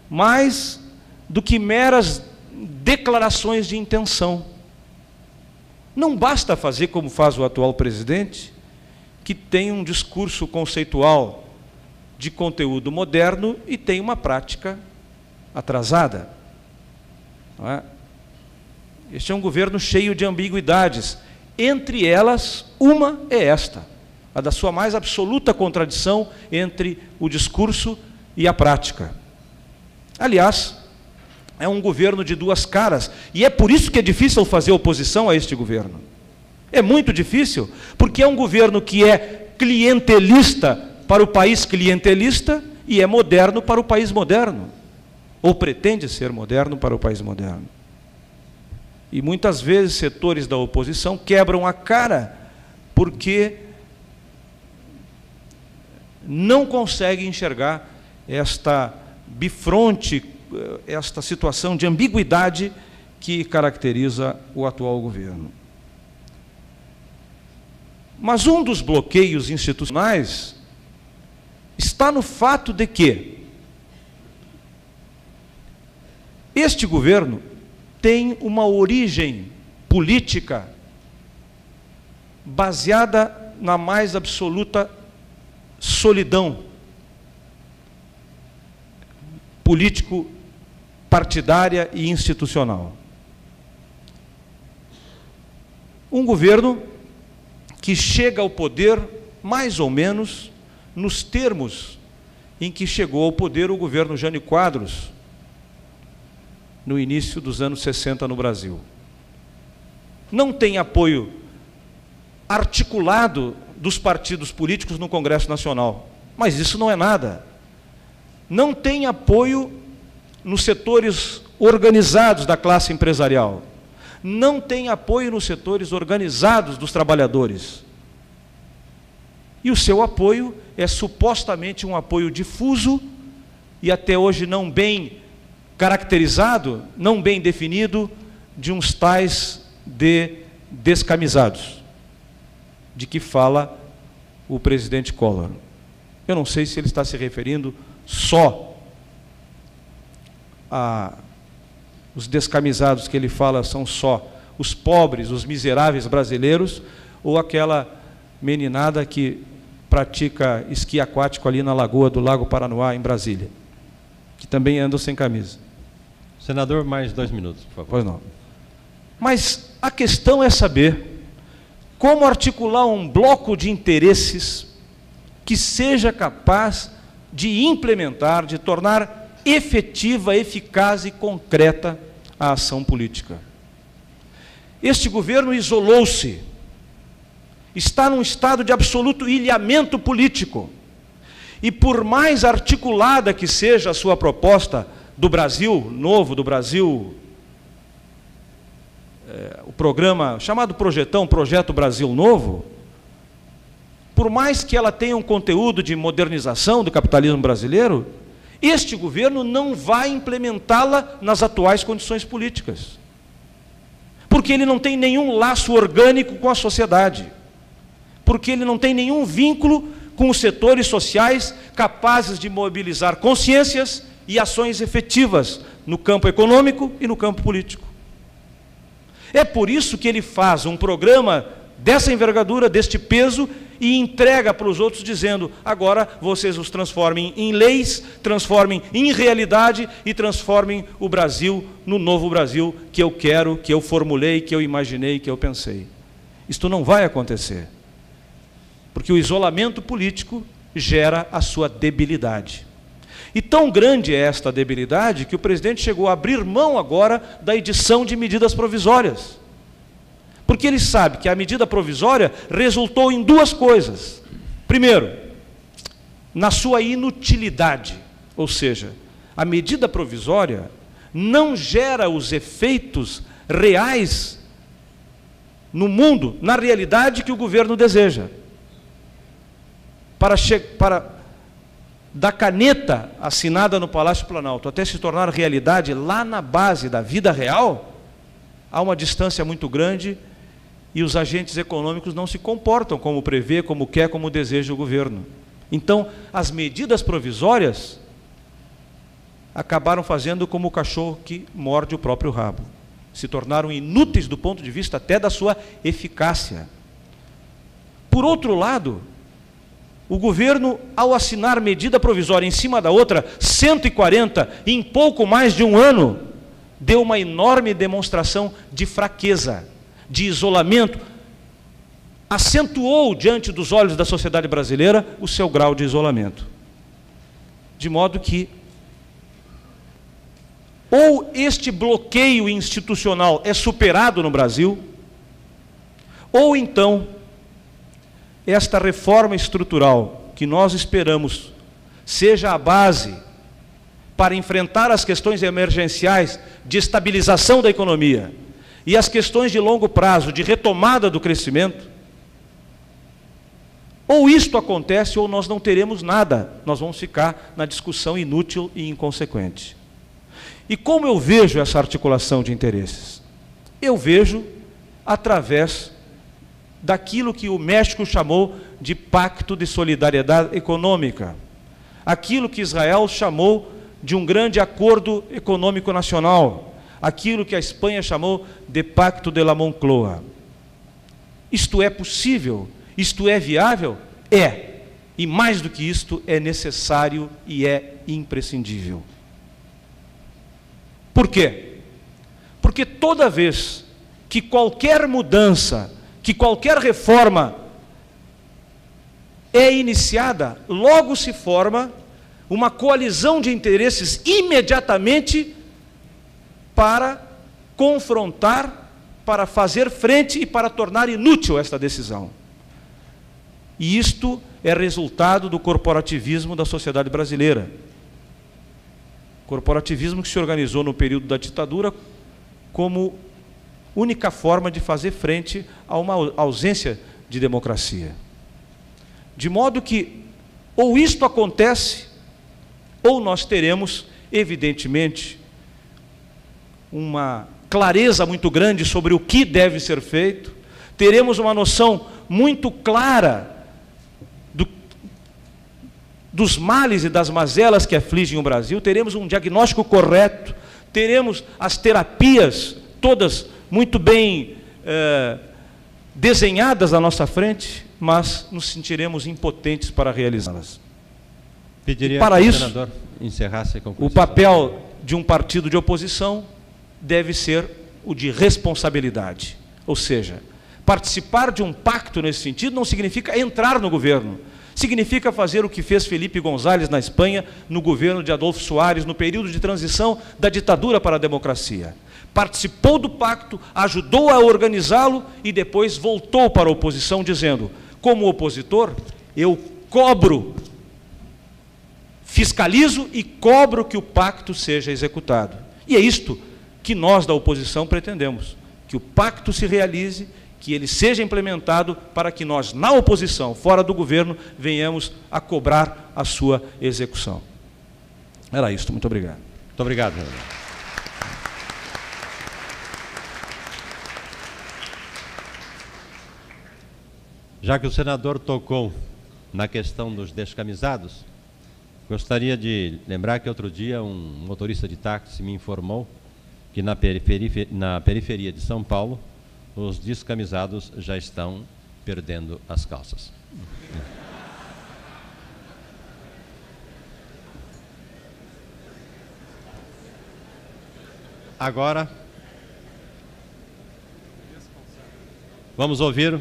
mais do que meras declarações de intenção. Não basta fazer como faz o atual presidente, que tem um discurso conceitual de conteúdo moderno e tem uma prática atrasada. Não é? Este é um governo cheio de ambiguidades. Entre elas, uma é esta, a da sua mais absoluta contradição entre o discurso e a prática. Aliás, é um governo de duas caras, e é por isso que é difícil fazer oposição a este governo. É muito difícil, porque é um governo que é clientelista para o país clientelista e é moderno para o país moderno, ou pretende ser moderno para o país moderno. E muitas vezes setores da oposição quebram a cara porque não conseguem enxergar esta bifronte, esta situação de ambiguidade que caracteriza o atual governo. Mas um dos bloqueios institucionais está no fato de que este governo tem uma origem política baseada na mais absoluta solidão político-partidária e institucional. Um governo que chega ao poder mais ou menos nos termos em que chegou ao poder o governo Jânio Quadros no início dos anos 60 no Brasil. Não tem apoio articulado dos partidos políticos no Congresso Nacional, mas isso não é nada. Não tem apoio nos setores organizados da classe empresarial. Não tem apoio nos setores organizados dos trabalhadores. E o seu apoio é supostamente um apoio difuso e até hoje não bem caracterizado, não bem definido, de uns tais de descamisados, de que fala o presidente Collor. Eu não sei se ele está se referindo só a os descamisados que ele fala são só os pobres, os miseráveis brasileiros, ou aquela meninada que pratica esqui aquático ali na lagoa do Lago Paranoá, em Brasília, que também andam sem camisa. Senador, mais 2 minutos, por favor. Pois não. Mas a questão é saber como articular um bloco de interesses que seja capaz de implementar, de tornar efetiva, eficaz e concreta a ação política. Este governo isolou-se, está num estado de absoluto ilhamento político, e por mais articulada que seja a sua proposta do Brasil Novo, do Brasil, o programa chamado Projetão, Projeto Brasil Novo, por mais que ela tenha um conteúdo de modernização do capitalismo brasileiro, este governo não vai implementá-la nas atuais condições políticas, porque ele não tem nenhum laço orgânico com a sociedade, porque ele não tem nenhum vínculo com os setores sociais capazes de mobilizar consciências e ações efetivas no campo econômico e no campo político. É por isso que ele faz um programa dessa envergadura, deste peso, e entrega para os outros dizendo: agora vocês os transformem em leis, transformem em realidade e transformem o Brasil no novo Brasil que eu quero, que eu formulei, que eu imaginei, que eu pensei. Isto não vai acontecer, porque o isolamento político gera a sua debilidade. E tão grande é esta debilidade que o presidente chegou a abrir mão agora da edição de medidas provisórias. Porque ele sabe que a medida provisória resultou em duas coisas. Primeiro, na sua inutilidade, ou seja, a medida provisória não gera os efeitos reais no mundo, na realidade que o governo deseja. Para da caneta assinada no Palácio Planalto até se tornar realidade lá na base da vida real, há uma distância muito grande e os agentes econômicos não se comportam como prevê, como quer, como deseja o governo. Então, as medidas provisórias acabaram fazendo como o cachorro que morde o próprio rabo. Se tornaram inúteis do ponto de vista até da sua eficácia. Por outro lado, o governo, ao assinar medida provisória em cima da outra, 140 em pouco mais de um ano, deu uma enorme demonstração de fraqueza, de isolamento, acentuou diante dos olhos da sociedade brasileira o seu grau de isolamento. De modo que, ou este bloqueio institucional é superado no Brasil, ou então, esta reforma estrutural que nós esperamos seja a base para enfrentar as questões emergenciais de estabilização da economia e as questões de longo prazo, de retomada do crescimento, ou isto acontece ou nós não teremos nada, nós vamos ficar na discussão inútil e inconsequente. E como eu vejo essa articulação de interesses? Eu vejo através daquilo que o México chamou de Pacto de Solidariedade Econômica, aquilo que Israel chamou de um grande acordo econômico nacional, aquilo que a Espanha chamou de Pacto de la Moncloa. Isto é possível? Isto é viável? É. E mais do que isto, é necessário e é imprescindível. Por quê? Porque toda vez que qualquer mudança, que qualquer reforma é iniciada, logo se forma uma coalizão de interesses imediatamente para confrontar, para fazer frente e para tornar inútil esta decisão. E isto é resultado do corporativismo da sociedade brasileira. Corporativismo que se organizou no período da ditadura como única forma de fazer frente a uma ausência de democracia. De modo que, ou isto acontece, ou nós teremos, evidentemente, uma clareza muito grande sobre o que deve ser feito, teremos uma noção muito clara dos males e das mazelas que afligem o Brasil, teremos um diagnóstico correto, teremos as terapias todas muito bem desenhadas à nossa frente, mas nos sentiremos impotentes para realizá-las. Pediria para que o isso, senador encerrasse a conclusão. O papel de um partido de oposição deve ser o de responsabilidade. Ou seja, participar de um pacto nesse sentido não significa entrar no governo. Significa fazer o que fez Felipe González na Espanha, no governo de Adolfo Suárez, no período de transição da ditadura para a democracia. Participou do pacto, ajudou a organizá-lo e depois voltou para a oposição dizendo: como opositor, eu cobro, fiscalizo e cobro que o pacto seja executado. E é isto que nós da oposição pretendemos, que o pacto se realize, que ele seja implementado para que nós, na oposição, fora do governo, venhamos a cobrar a sua execução. Era isto. Muito obrigado. Muito obrigado, senador. Já que o senador tocou na questão dos descamisados, gostaria de lembrar que outro dia um motorista de táxi me informou que na periferia de São Paulo, os descamisados já estão perdendo as calças. Agora, vamos ouvir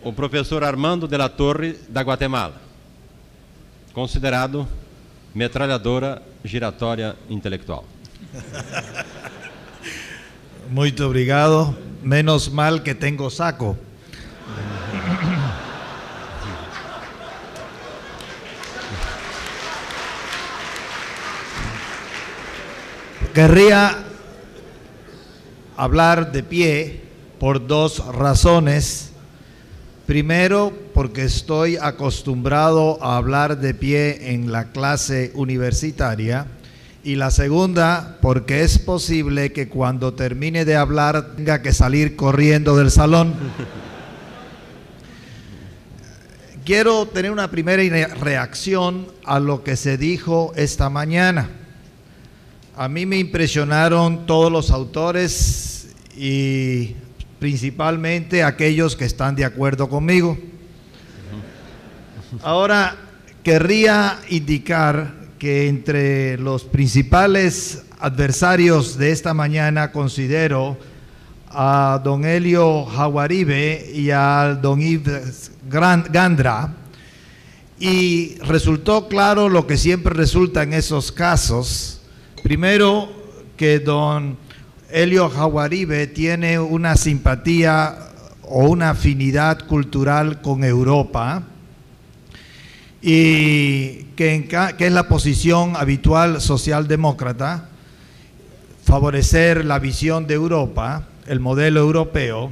o professor Armando de la Torre, da Guatemala, considerado metralhadora giratória intelectual. Muito obrigado. Menos mal que tengo saco. Querría hablar de pie por dos razones. Primero, porque estoy acostumbrado a hablar de pie en la clase universitaria. Y la segunda, porque es posible que cuando termine de hablar tenga que salir corriendo del salón. quiero tener una primera reacción a lo que se dijo esta mañana. A mí me impresionaron todos los autores y principalmente aquellos que están de acuerdo conmigo. Ahora, querría indicar que entre los principales adversarios de esta mañana considero a don Helio Jauaribe y a don Yves Gandra, y resultó claro lo que siempre resulta en esos casos. Primero, que don Helio Jauaribe tiene una simpatía o una afinidad cultural con Europa, y que es la posición habitual socialdemócrata, favorecer la visión de Europa, el modelo europeo,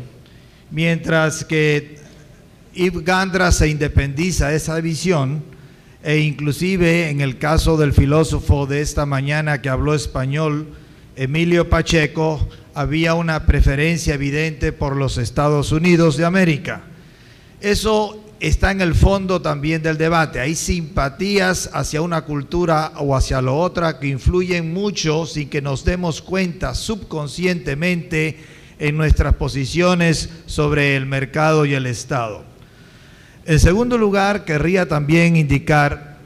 mientras que Yves Gandra se independiza de esa visión, e inclusive en el caso del filósofo de esta mañana que habló español, Emilio Pacheco, había una preferencia evidente por los Estados Unidos de América. Eso está en el fondo también del debate. Hay simpatías hacia una cultura o hacia la otra que influyen mucho sin que nos demos cuenta subconscientemente en nuestras posiciones sobre el mercado y el Estado. En segundo lugar, querría también indicar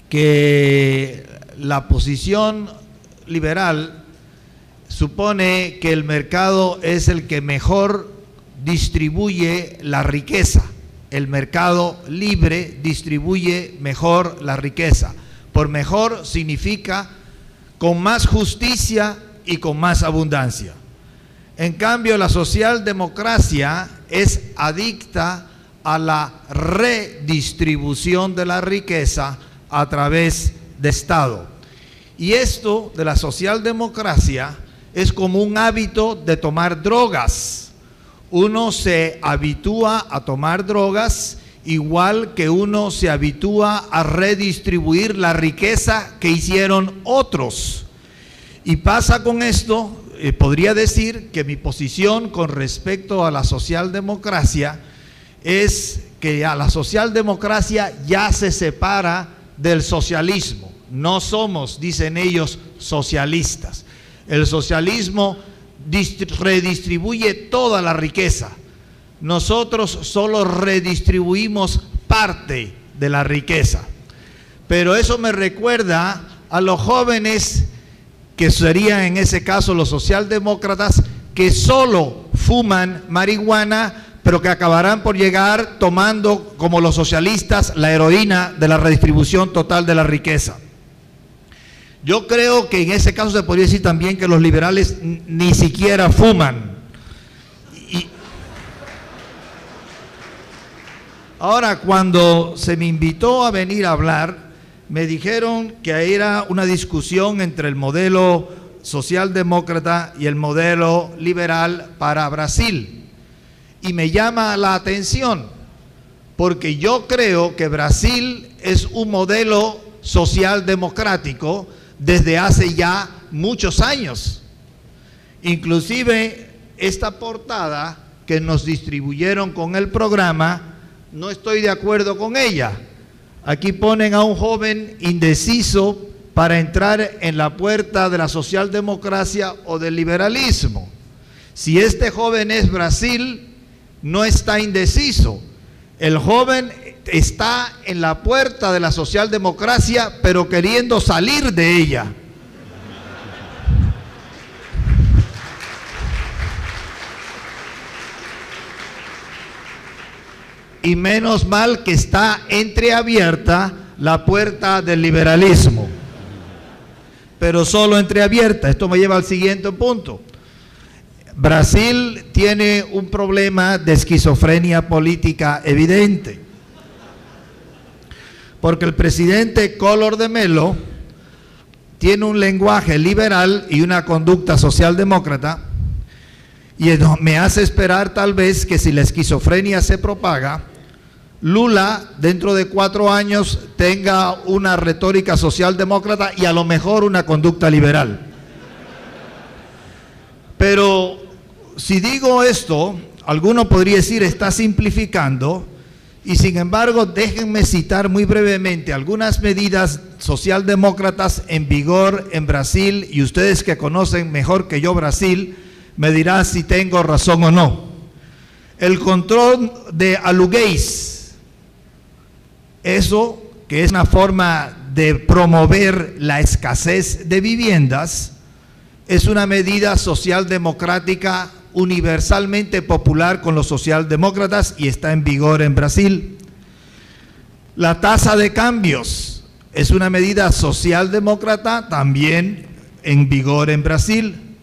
que la posición liberal supone que el mercado es el que mejor distribuye la riqueza. El mercado libre distribuye mejor la riqueza. Por mejor significa con más justicia y con más abundancia. En cambio, la socialdemocracia es adicta a la redistribución de la riqueza a través de Estado. Y esto de la socialdemocracia es como un hábito de tomar drogas. Uno se habitúa a tomar drogas igual que uno se habitúa a redistribuir la riqueza que hicieron otros. Y pasa con esto, podría decir que mi posición con respecto a la socialdemocracia es que a la socialdemocracia ya se separa del socialismo. No somos, dicen ellos, socialistas. El socialismo redistribuye toda la riqueza. Nosotros solo redistribuimos parte de la riqueza. Pero eso me recuerda a los jóvenes, que serían en ese caso los socialdemócratas, que solo fuman marihuana, pero que acabarán por llegar tomando, como los socialistas, la heroína de la redistribución total de la riqueza. Yo creo que en ese caso se podría decir también que los liberales ni siquiera fuman. Y ahora, cuando se me invitó a venir a hablar, me dijeron que era una discusión entre el modelo socialdemócrata y el modelo liberal para Brasil. Y me llama la atención, porque yo creo que Brasil es un modelo socialdemocrático desde hace ya muchos años. Inclusive esta portada que nos distribuyeron con el programa, no estoy de acuerdo con ella. Aquí ponen a un joven indeciso para entrar en la puerta de la socialdemocracia o del liberalismo. Si este joven es Brasil, no está indeciso. El joven está en la puerta de la socialdemocracia, pero queriendo salir de ella. Y menos mal que está entreabierta la puerta del liberalismo. Pero solo entreabierta. Esto me lleva al siguiente punto. Brasil tiene un problema de esquizofrenia política evidente, porque el presidente Collor de Mello tiene un lenguaje liberal y una conducta socialdemócrata, y me hace esperar tal vez que si la esquizofrenia se propaga, Lula dentro de 4 años tenga una retórica socialdemócrata y a lo mejor una conducta liberal. Pero si digo esto, alguno podría decir está simplificando, Y sin embargo, déjenme citar muy brevemente algunas medidas socialdemócratas en vigor en Brasil, y ustedes que conocen mejor que yo Brasil, me dirán si tengo razón o no. El control de aluguéis, eso que es una forma de promover la escasez de viviendas, es una medida socialdemocrática universalmente popular con los socialdemócratas y está en vigor en Brasil. La tasa de cambios es una medida socialdemócrata también en vigor en Brasil.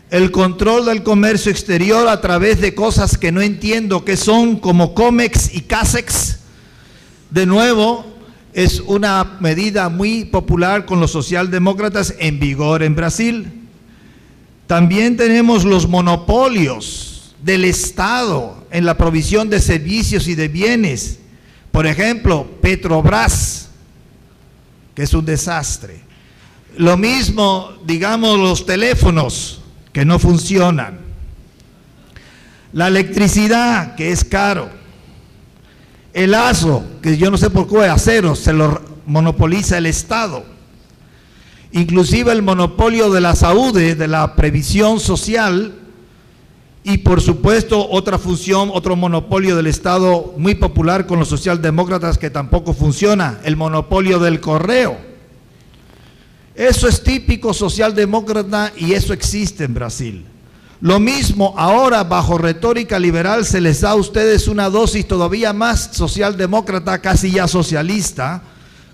El control del comercio exterior a través de cosas que no entiendo qué son, como Comex y Casex, de nuevo, es una medida muy popular con los socialdemócratas en vigor en Brasil. También tenemos los monopolios del Estado en la provisión de servicios y de bienes. Por ejemplo, Petrobras, que es un desastre. Lo mismo, digamos, los teléfonos que no funcionan. La electricidad, que es caro. El ASO, que yo no sé por qué acero, se lo monopoliza el Estado. Inclusive el monopolio de la SAUDE, de la previsión social, y por supuesto otra función, otro monopolio del Estado muy popular con los socialdemócratas que tampoco funciona, el monopolio del correo. Eso es típico socialdemócrata y eso existe en Brasil. Lo mismo ahora, bajo retórica liberal, se les da a ustedes una dosis todavía más socialdemócrata, casi ya socialista,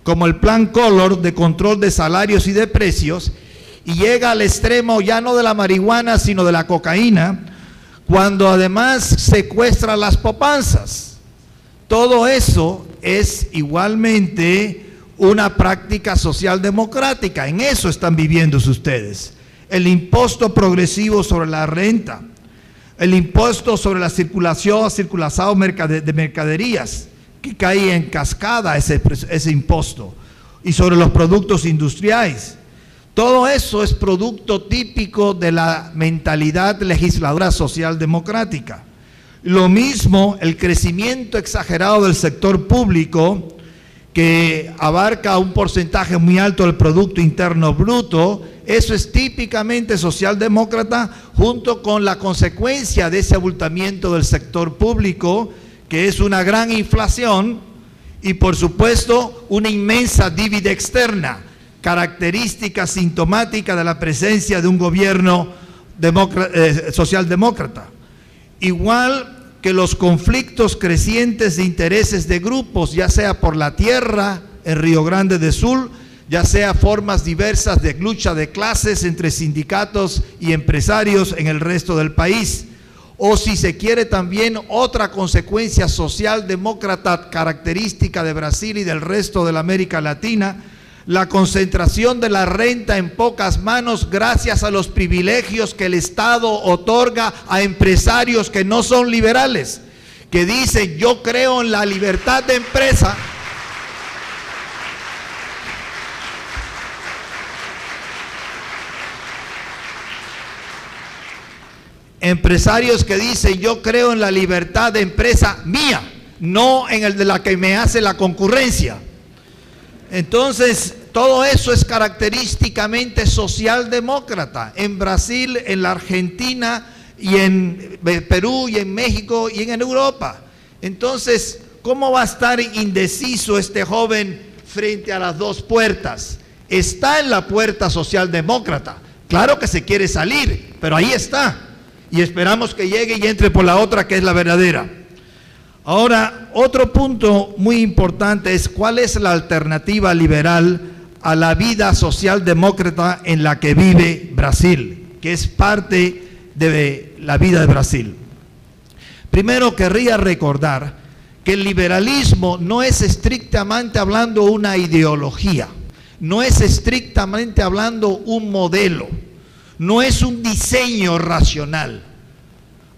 como el Plan Collor de control de salarios y de precios, y llega al extremo ya no de la marihuana, sino de la cocaína, cuando además secuestra las popanzas. Todo eso es igualmente una práctica socialdemocrática, en eso están viviendo ustedes. El impuesto progresivo sobre la renta, el impuesto sobre la circulación de mercaderías, que cae en cascada ese impuesto, y sobre los productos industriales. Todo eso es producto típico de la mentalidad legisladora socialdemocrática. Lo mismo el crecimiento exagerado del sector público, que abarca un porcentaje muy alto del Producto Interno Bruto. Eso es típicamente socialdemócrata, junto con la consecuencia de ese abultamiento del sector público, que es una gran inflación y por supuesto una inmensa dívida externa, característica sintomática de la presencia de un gobierno socialdemócrata. Igual que los conflictos crecientes de intereses de grupos, ya sea por la tierra en Río Grande do Sul, ya sea formas diversas de lucha de clases entre sindicatos y empresarios en el resto del país, o si se quiere también otra consecuencia socialdemócrata característica de Brasil y del resto de la América Latina, la concentración de la renta en pocas manos gracias a los privilegios que el Estado otorga a empresarios que no son liberales, que dicen: yo creo en la libertad de empresa. Empresarios que dicen: yo creo en la libertad de empresa mía, no en el de la que me hace la concurrencia. Entonces, todo eso es característicamente socialdemócrata en Brasil, en la Argentina y en Perú y en México y en Europa. Entonces, ¿cómo va a estar indeciso este joven frente a las dos puertas? Está en la puerta socialdemócrata. Claro que se quiere salir, pero ahí está. Y esperamos que llegue y entre por la otra, que es la verdadera. Ahora, otro punto muy importante es cuál es la alternativa liberal a la vida socialdemócrata en la que vive Brasil, que es parte de la vida de Brasil. Primero, querría recordar que el liberalismo no es estrictamente hablando una ideología, no es estrictamente hablando un modelo, no es un diseño racional,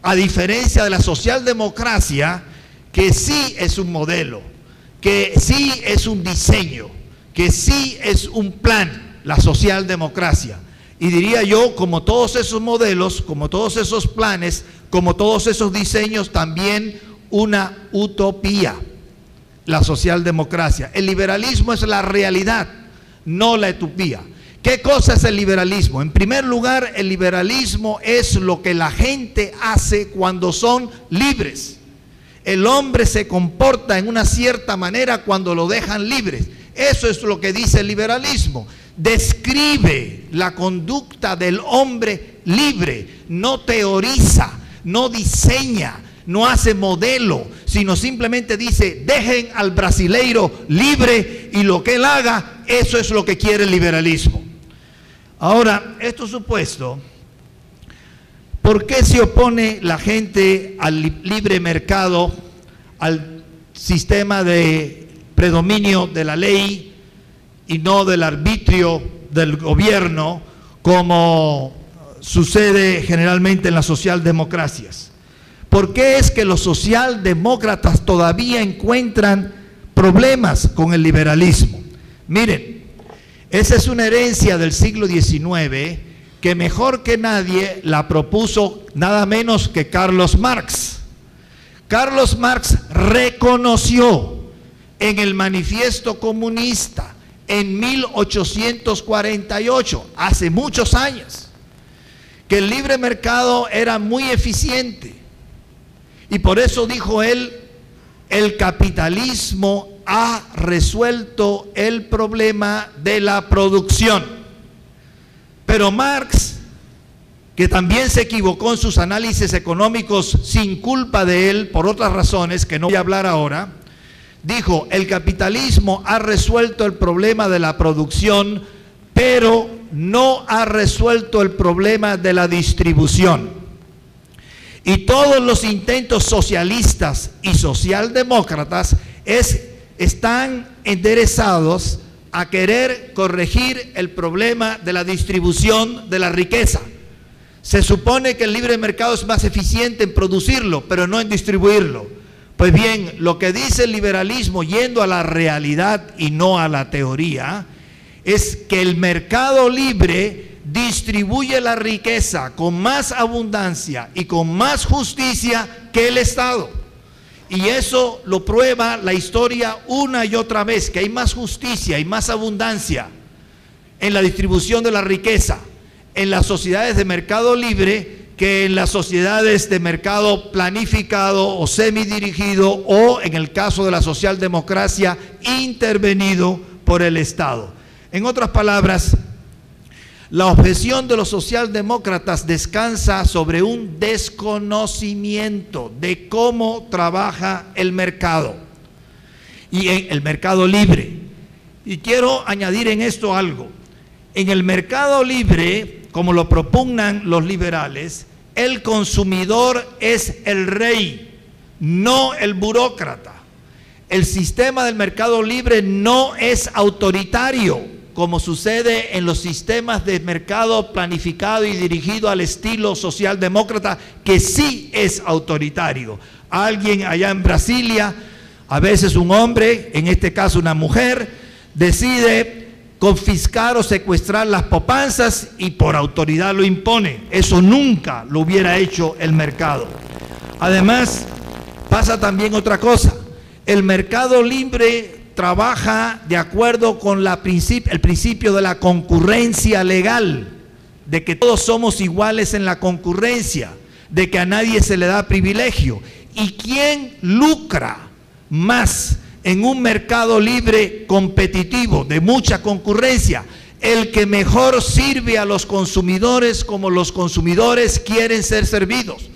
a diferencia de la socialdemocracia, que sí es un modelo, que sí es un diseño, que sí es un plan, la socialdemocracia. Y diría yo, como todos esos modelos, como todos esos planes, como todos esos diseños, también una utopía. la socialdemocracia. El liberalismo es la realidad, no la utopía. ¿Qué cosa es el liberalismo? En primer lugar, el liberalismo es lo que la gente hace cuando son libres. El hombre se comporta en una cierta manera cuando lo dejan libres. Eso es lo que dice el liberalismo. Describe la conducta del hombre libre, no teoriza, no diseña, no hace modelo, sino simplemente dice, dejen al brasileiro libre y lo que él haga, eso es lo que quiere el liberalismo. Ahora, esto supuesto, ¿por qué se opone la gente al libre mercado, al sistema de predominio de la ley y no del arbitrio del gobierno, como sucede generalmente en las socialdemocracias? ¿Por qué es que los socialdemócratas todavía encuentran problemas con el liberalismo? Miren, esa es una herencia del siglo XIX que mejor que nadie la propuso nada menos que Carlos Marx. Carlos Marx reconoció en el Manifiesto Comunista en 1848, hace muchos años, que el libre mercado era muy eficiente. Y por eso dijo él, el capitalismo ha resuelto el problema de la producción. Pero Marx, que también se equivocó en sus análisis económicos sin culpa de él, por otras razones que no voy a hablar ahora, dijo, el capitalismo ha resuelto el problema de la producción, pero no ha resuelto el problema de la distribución. Y todos los intentos socialistas y socialdemócratas están enderezados a querer corregir el problema de la distribución de la riqueza. Se supone que el libre mercado es más eficiente en producirlo, pero no en distribuirlo. Pues bien, lo que dice el liberalismo, yendo a la realidad y no a la teoría, es que el mercado libre distribuye la riqueza con más abundancia y con más justicia que el Estado. Y eso lo prueba la historia una y otra vez, que hay más justicia y más abundancia en la distribución de la riqueza en las sociedades de mercado libre que en las sociedades de mercado planificado o semidirigido, o en el caso de la socialdemocracia, intervenido por el Estado. En otras palabras, la objeción de los socialdemócratas descansa sobre un desconocimiento de cómo trabaja el mercado y el mercado libre. Y quiero añadir en esto algo. En el mercado libre, como lo propugnan los liberales, el consumidor es el rey, no el burócrata. El sistema del mercado libre no es autoritario, como sucede en los sistemas de mercado planificado y dirigido al estilo socialdemócrata, que sí es autoritario. Alguien allá en Brasilia, a veces un hombre, en este caso una mujer, decide confiscar o secuestrar las poupanzas y por autoridad lo impone. Eso nunca lo hubiera hecho el mercado. Además, pasa también otra cosa. El mercado libre trabaja de acuerdo con el principio de la concurrencia legal, de que todos somos iguales en la concurrencia, de que a nadie se le da privilegio. ¿Y quién lucra más en un mercado libre competitivo de mucha concurrencia? El que mejor sirve a los consumidores como los consumidores quieren ser servidos.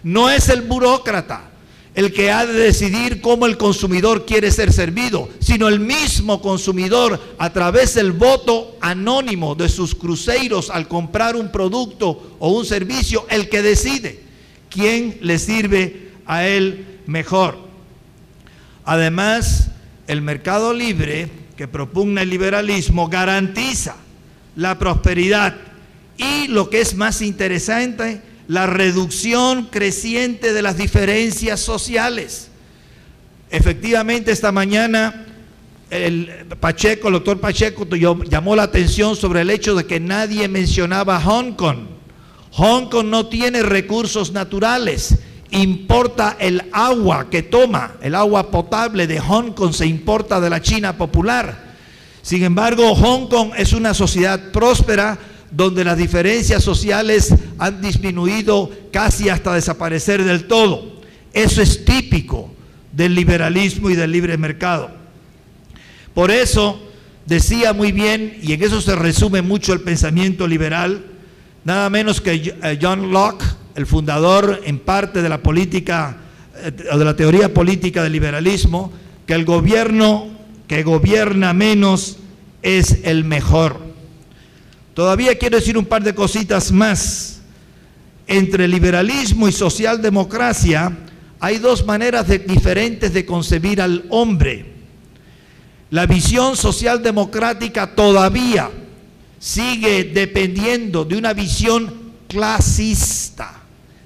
No es el burócrata el que ha de decidir cómo el consumidor quiere ser servido, sino el mismo consumidor a través del voto anónimo de sus cruceiros al comprar un producto o un servicio, el que decide quién le sirve a él mejor. Además, el mercado libre que propugna el liberalismo garantiza la prosperidad y, lo que es más interesante, la reducción creciente de las diferencias sociales. Efectivamente, esta mañana el doctor Pacheco llamó la atención sobre el hecho de que nadie mencionaba Hong Kong. Hong Kong no tiene recursos naturales importa el agua que toma, el agua potable de Hong Kong se importa de la China popular. Sin embargo, Hong Kong es una sociedad próspera donde las diferencias sociales han disminuido casi hasta desaparecer del todo. Eso es típico del liberalismo y del libre mercado. Por eso decía muy bien, y en eso se resume mucho el pensamiento liberal, nada menos que John Locke, el fundador en parte de la política, de la teoría política del liberalismo, que el gobierno que gobierna menos es el mejor. Todavía quiero decir un par de cositas más. Entre liberalismo y socialdemocracia hay dos maneras diferentes de concebir al hombre. La visión socialdemocrática todavía sigue dependiendo de una visión clasista,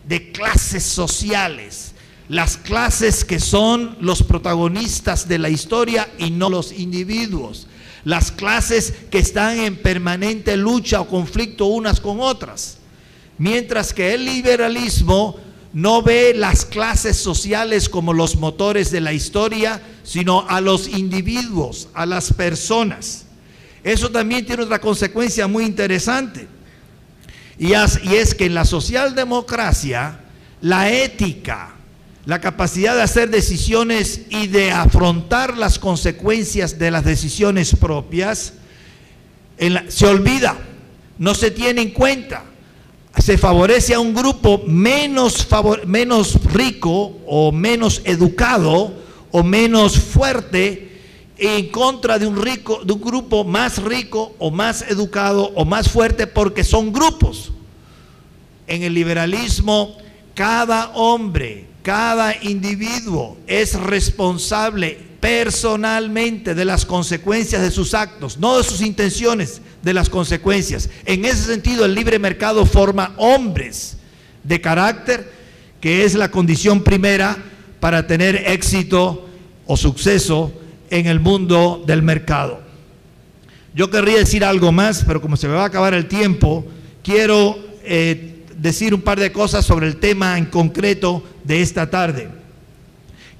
de clases sociales, las clases que son los protagonistas de la historia y no los individuos, las clases que están en permanente lucha o conflicto unas con otras, mientras que el liberalismo no ve las clases sociales como los motores de la historia, sino a los individuos, a las personas. Eso también tiene otra consecuencia muy interesante, y es que en la socialdemocracia la ética, la capacidad de hacer decisiones y de afrontar las consecuencias de las decisiones propias se olvida, no se tiene en cuenta. Se favorece a un grupo menos rico o menos educado o menos fuerte en contra de un grupo más rico o más educado o más fuerte, porque son grupos. En el liberalismo, cada hombre, cada individuo es responsable personalmente de las consecuencias de sus actos, no de sus intenciones, de las consecuencias. En ese sentido, el libre mercado forma hombres de carácter, que es la condición primera para tener éxito o suceso en el mundo del mercado. Yo querría decir algo más, pero como se me va a acabar el tiempo, quiero decir un par de cosas sobre el tema en concreto de esta tarde.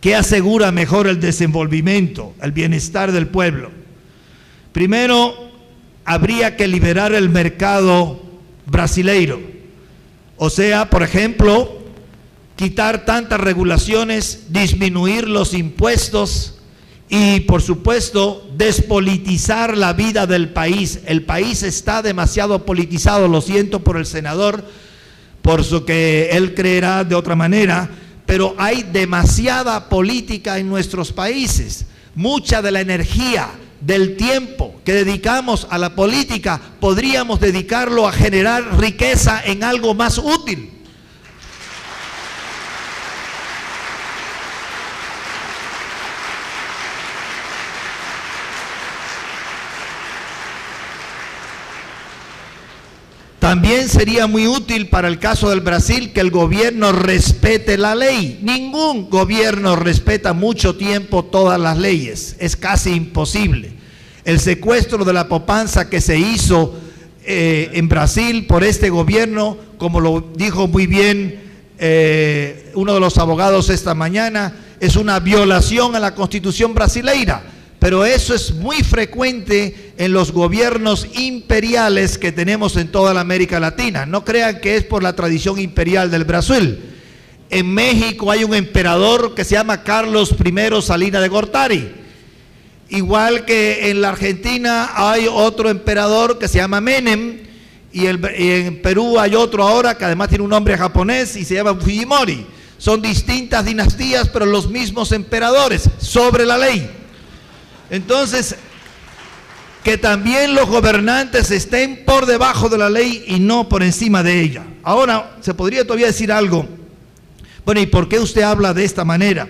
¿Qué asegura mejor el desenvolvimiento, el bienestar del pueblo? Primero, habría que liberar el mercado brasileiro. O sea, por ejemplo, quitar tantas regulaciones, disminuir los impuestos y, por supuesto, despolitizar la vida del país. El país está demasiado politizado, lo siento por el senador, por eso que él creerá de otra manera, pero hay demasiada política en nuestros países. Mucha de la energía, del tiempo que dedicamos a la política, podríamos dedicarlo a generar riqueza en algo más útil. También sería muy útil para el caso del Brasil que el gobierno respete la ley. Ningún gobierno respeta mucho tiempo todas las leyes, es casi imposible. El secuestro de la Poupança que se hizo en Brasil por este gobierno, como lo dijo muy bien uno de los abogados esta mañana, es una violación a la Constitución brasileira. Pero eso es muy frecuente en los gobiernos imperiales que tenemos en toda la América Latina. No crean que es por la tradición imperial del Brasil. En México hay un emperador que se llama Carlos I Salinas de Gortari. Igual que en la Argentina hay otro emperador que se llama Menem, y en Perú hay otro ahora que además tiene un nombre japonés y se llama Fujimori. Son distintas dinastías, pero los mismos emperadores sobre la ley. Entonces, que también los gobernantes estén por debajo de la ley y no por encima de ella. Ahora, se podría todavía decir algo. Bueno, ¿y por qué usted habla de esta manera?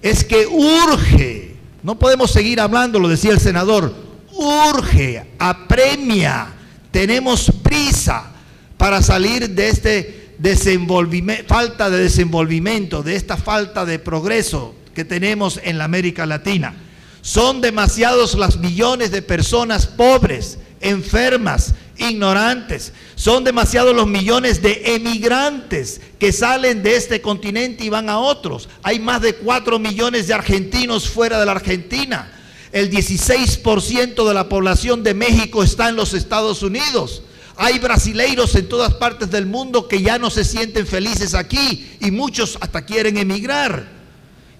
Es que urge, no podemos seguir hablando, lo decía el senador, urge, apremia, tenemos prisa para salir de este falta de desenvolvimiento, de esta falta de progreso que tenemos en la América Latina. Son demasiados los millones de personas pobres, enfermas, ignorantes. Son demasiados los millones de emigrantes que salen de este continente y van a otros. Hay más de 4 millones de argentinos fuera de la Argentina. El 16% de la población de México está en los Estados Unidos. Hay brasileiros en todas partes del mundo que ya no se sienten felices aquí y muchos hasta quieren emigrar.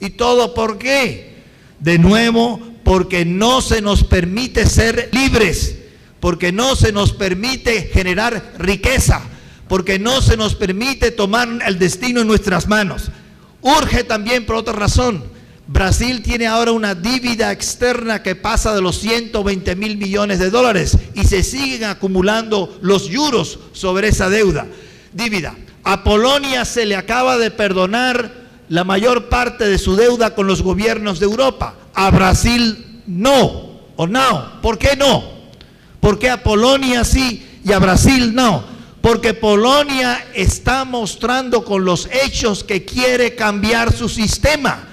¿Y todo por qué? De nuevo, porque no se nos permite ser libres, porque no se nos permite generar riqueza, porque no se nos permite tomar el destino en nuestras manos. Urge también por otra razón. Brasil tiene ahora una deuda externa que pasa de los 120 mil millones de dólares y se siguen acumulando los juros sobre esa deuda. A Polonia se le acaba de perdonar la mayor parte de su deuda con los gobiernos de Europa. A Brasil no. ¿O no? ¿Por qué no? ¿Por qué a Polonia sí y a Brasil no? Porque Polonia está mostrando con los hechos que quiere cambiar su sistema,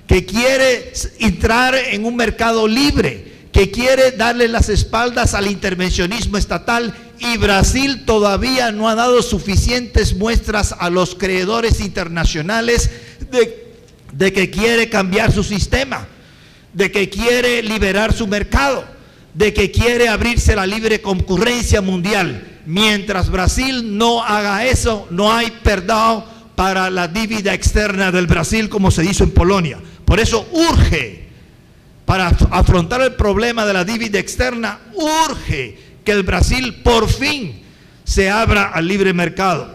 que quiere entrar en un mercado libre, que quiere darle las espaldas al intervencionismo estatal, y Brasil todavía no ha dado suficientes muestras a los creedores internacionales de que quiere cambiar su sistema, de que quiere liberar su mercado, de que quiere abrirse a la libre concurrencia mundial. Mientras Brasil no haga eso, no hay perdón para la deuda externa del Brasil, como se hizo en Polonia. Por eso urge, para afrontar el problema de la deuda externa, urge que el Brasil por fin se abra al libre mercado.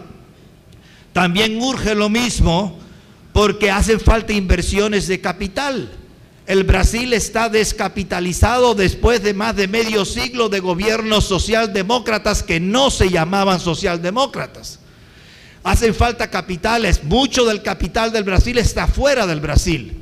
También urge lo mismo porque hacen falta inversiones de capital. El Brasil está descapitalizado después de más de medio siglo de gobiernos socialdemócratas que no se llamaban socialdemócratas. Hacen falta capitales. Mucho del capital del Brasil está fuera del Brasil.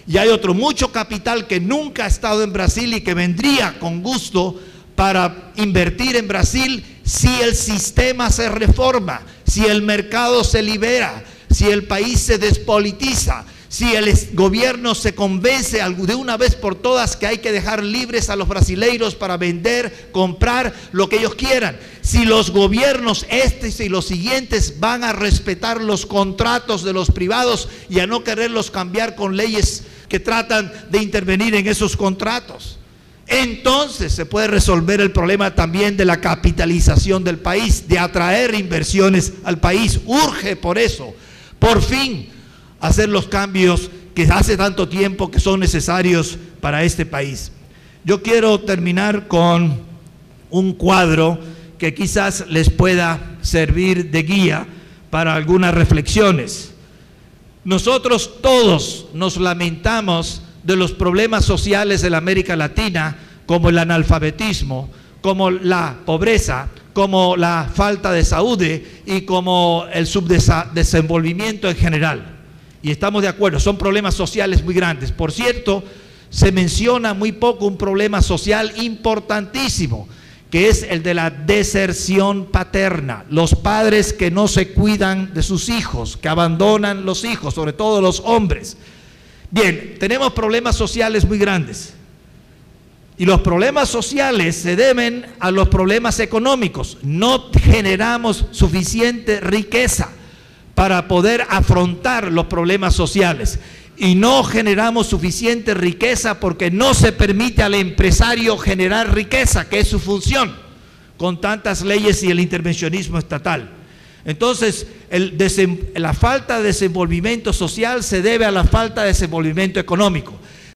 Y hay mucho capital que nunca ha estado en Brasil y que vendría con gusto para invertir en Brasil si el sistema se reforma, si el mercado se libera, si el país se despolitiza, si el gobierno se convence de una vez por todas que hay que dejar libres a los brasileiros para vender, comprar lo que ellos quieran. Si los gobiernos estos y los siguientes van a respetar los contratos de los privados y a no quererlos cambiar con leyes que tratan de intervenir en esos contratos, entonces se puede resolver el problema también de la capitalización del país, de atraer inversiones al país. Urge por eso, por fin, hacer los cambios que hace tanto tiempo que son necesarios para este país. Yo quiero terminar con un cuadro que quizás les pueda servir de guía para algunas reflexiones. Nosotros todos nos lamentamos de los problemas sociales de la América Latina, como el analfabetismo, como la pobreza, como la falta de salud y como el subdesenvolvimiento en general. Y estamos de acuerdo, son problemas sociales muy grandes. Por cierto, se menciona muy poco un problema social importantísimo, que es el de la deserción paterna. Los padres que no se cuidan de sus hijos, que abandonan los hijos, sobre todo los hombres. Bien, tenemos problemas sociales muy grandes. Y los problemas sociales se deben a los problemas económicos. No generamos suficiente riqueza para poder afrontar los problemas sociales. Y no generamos suficiente riqueza porque no se permite al empresario generar riqueza, que es su función, con tantas leyes y el intervencionismo estatal. Entonces, la falta de desenvolvimiento social se debe a la falta de desenvolvimiento económico.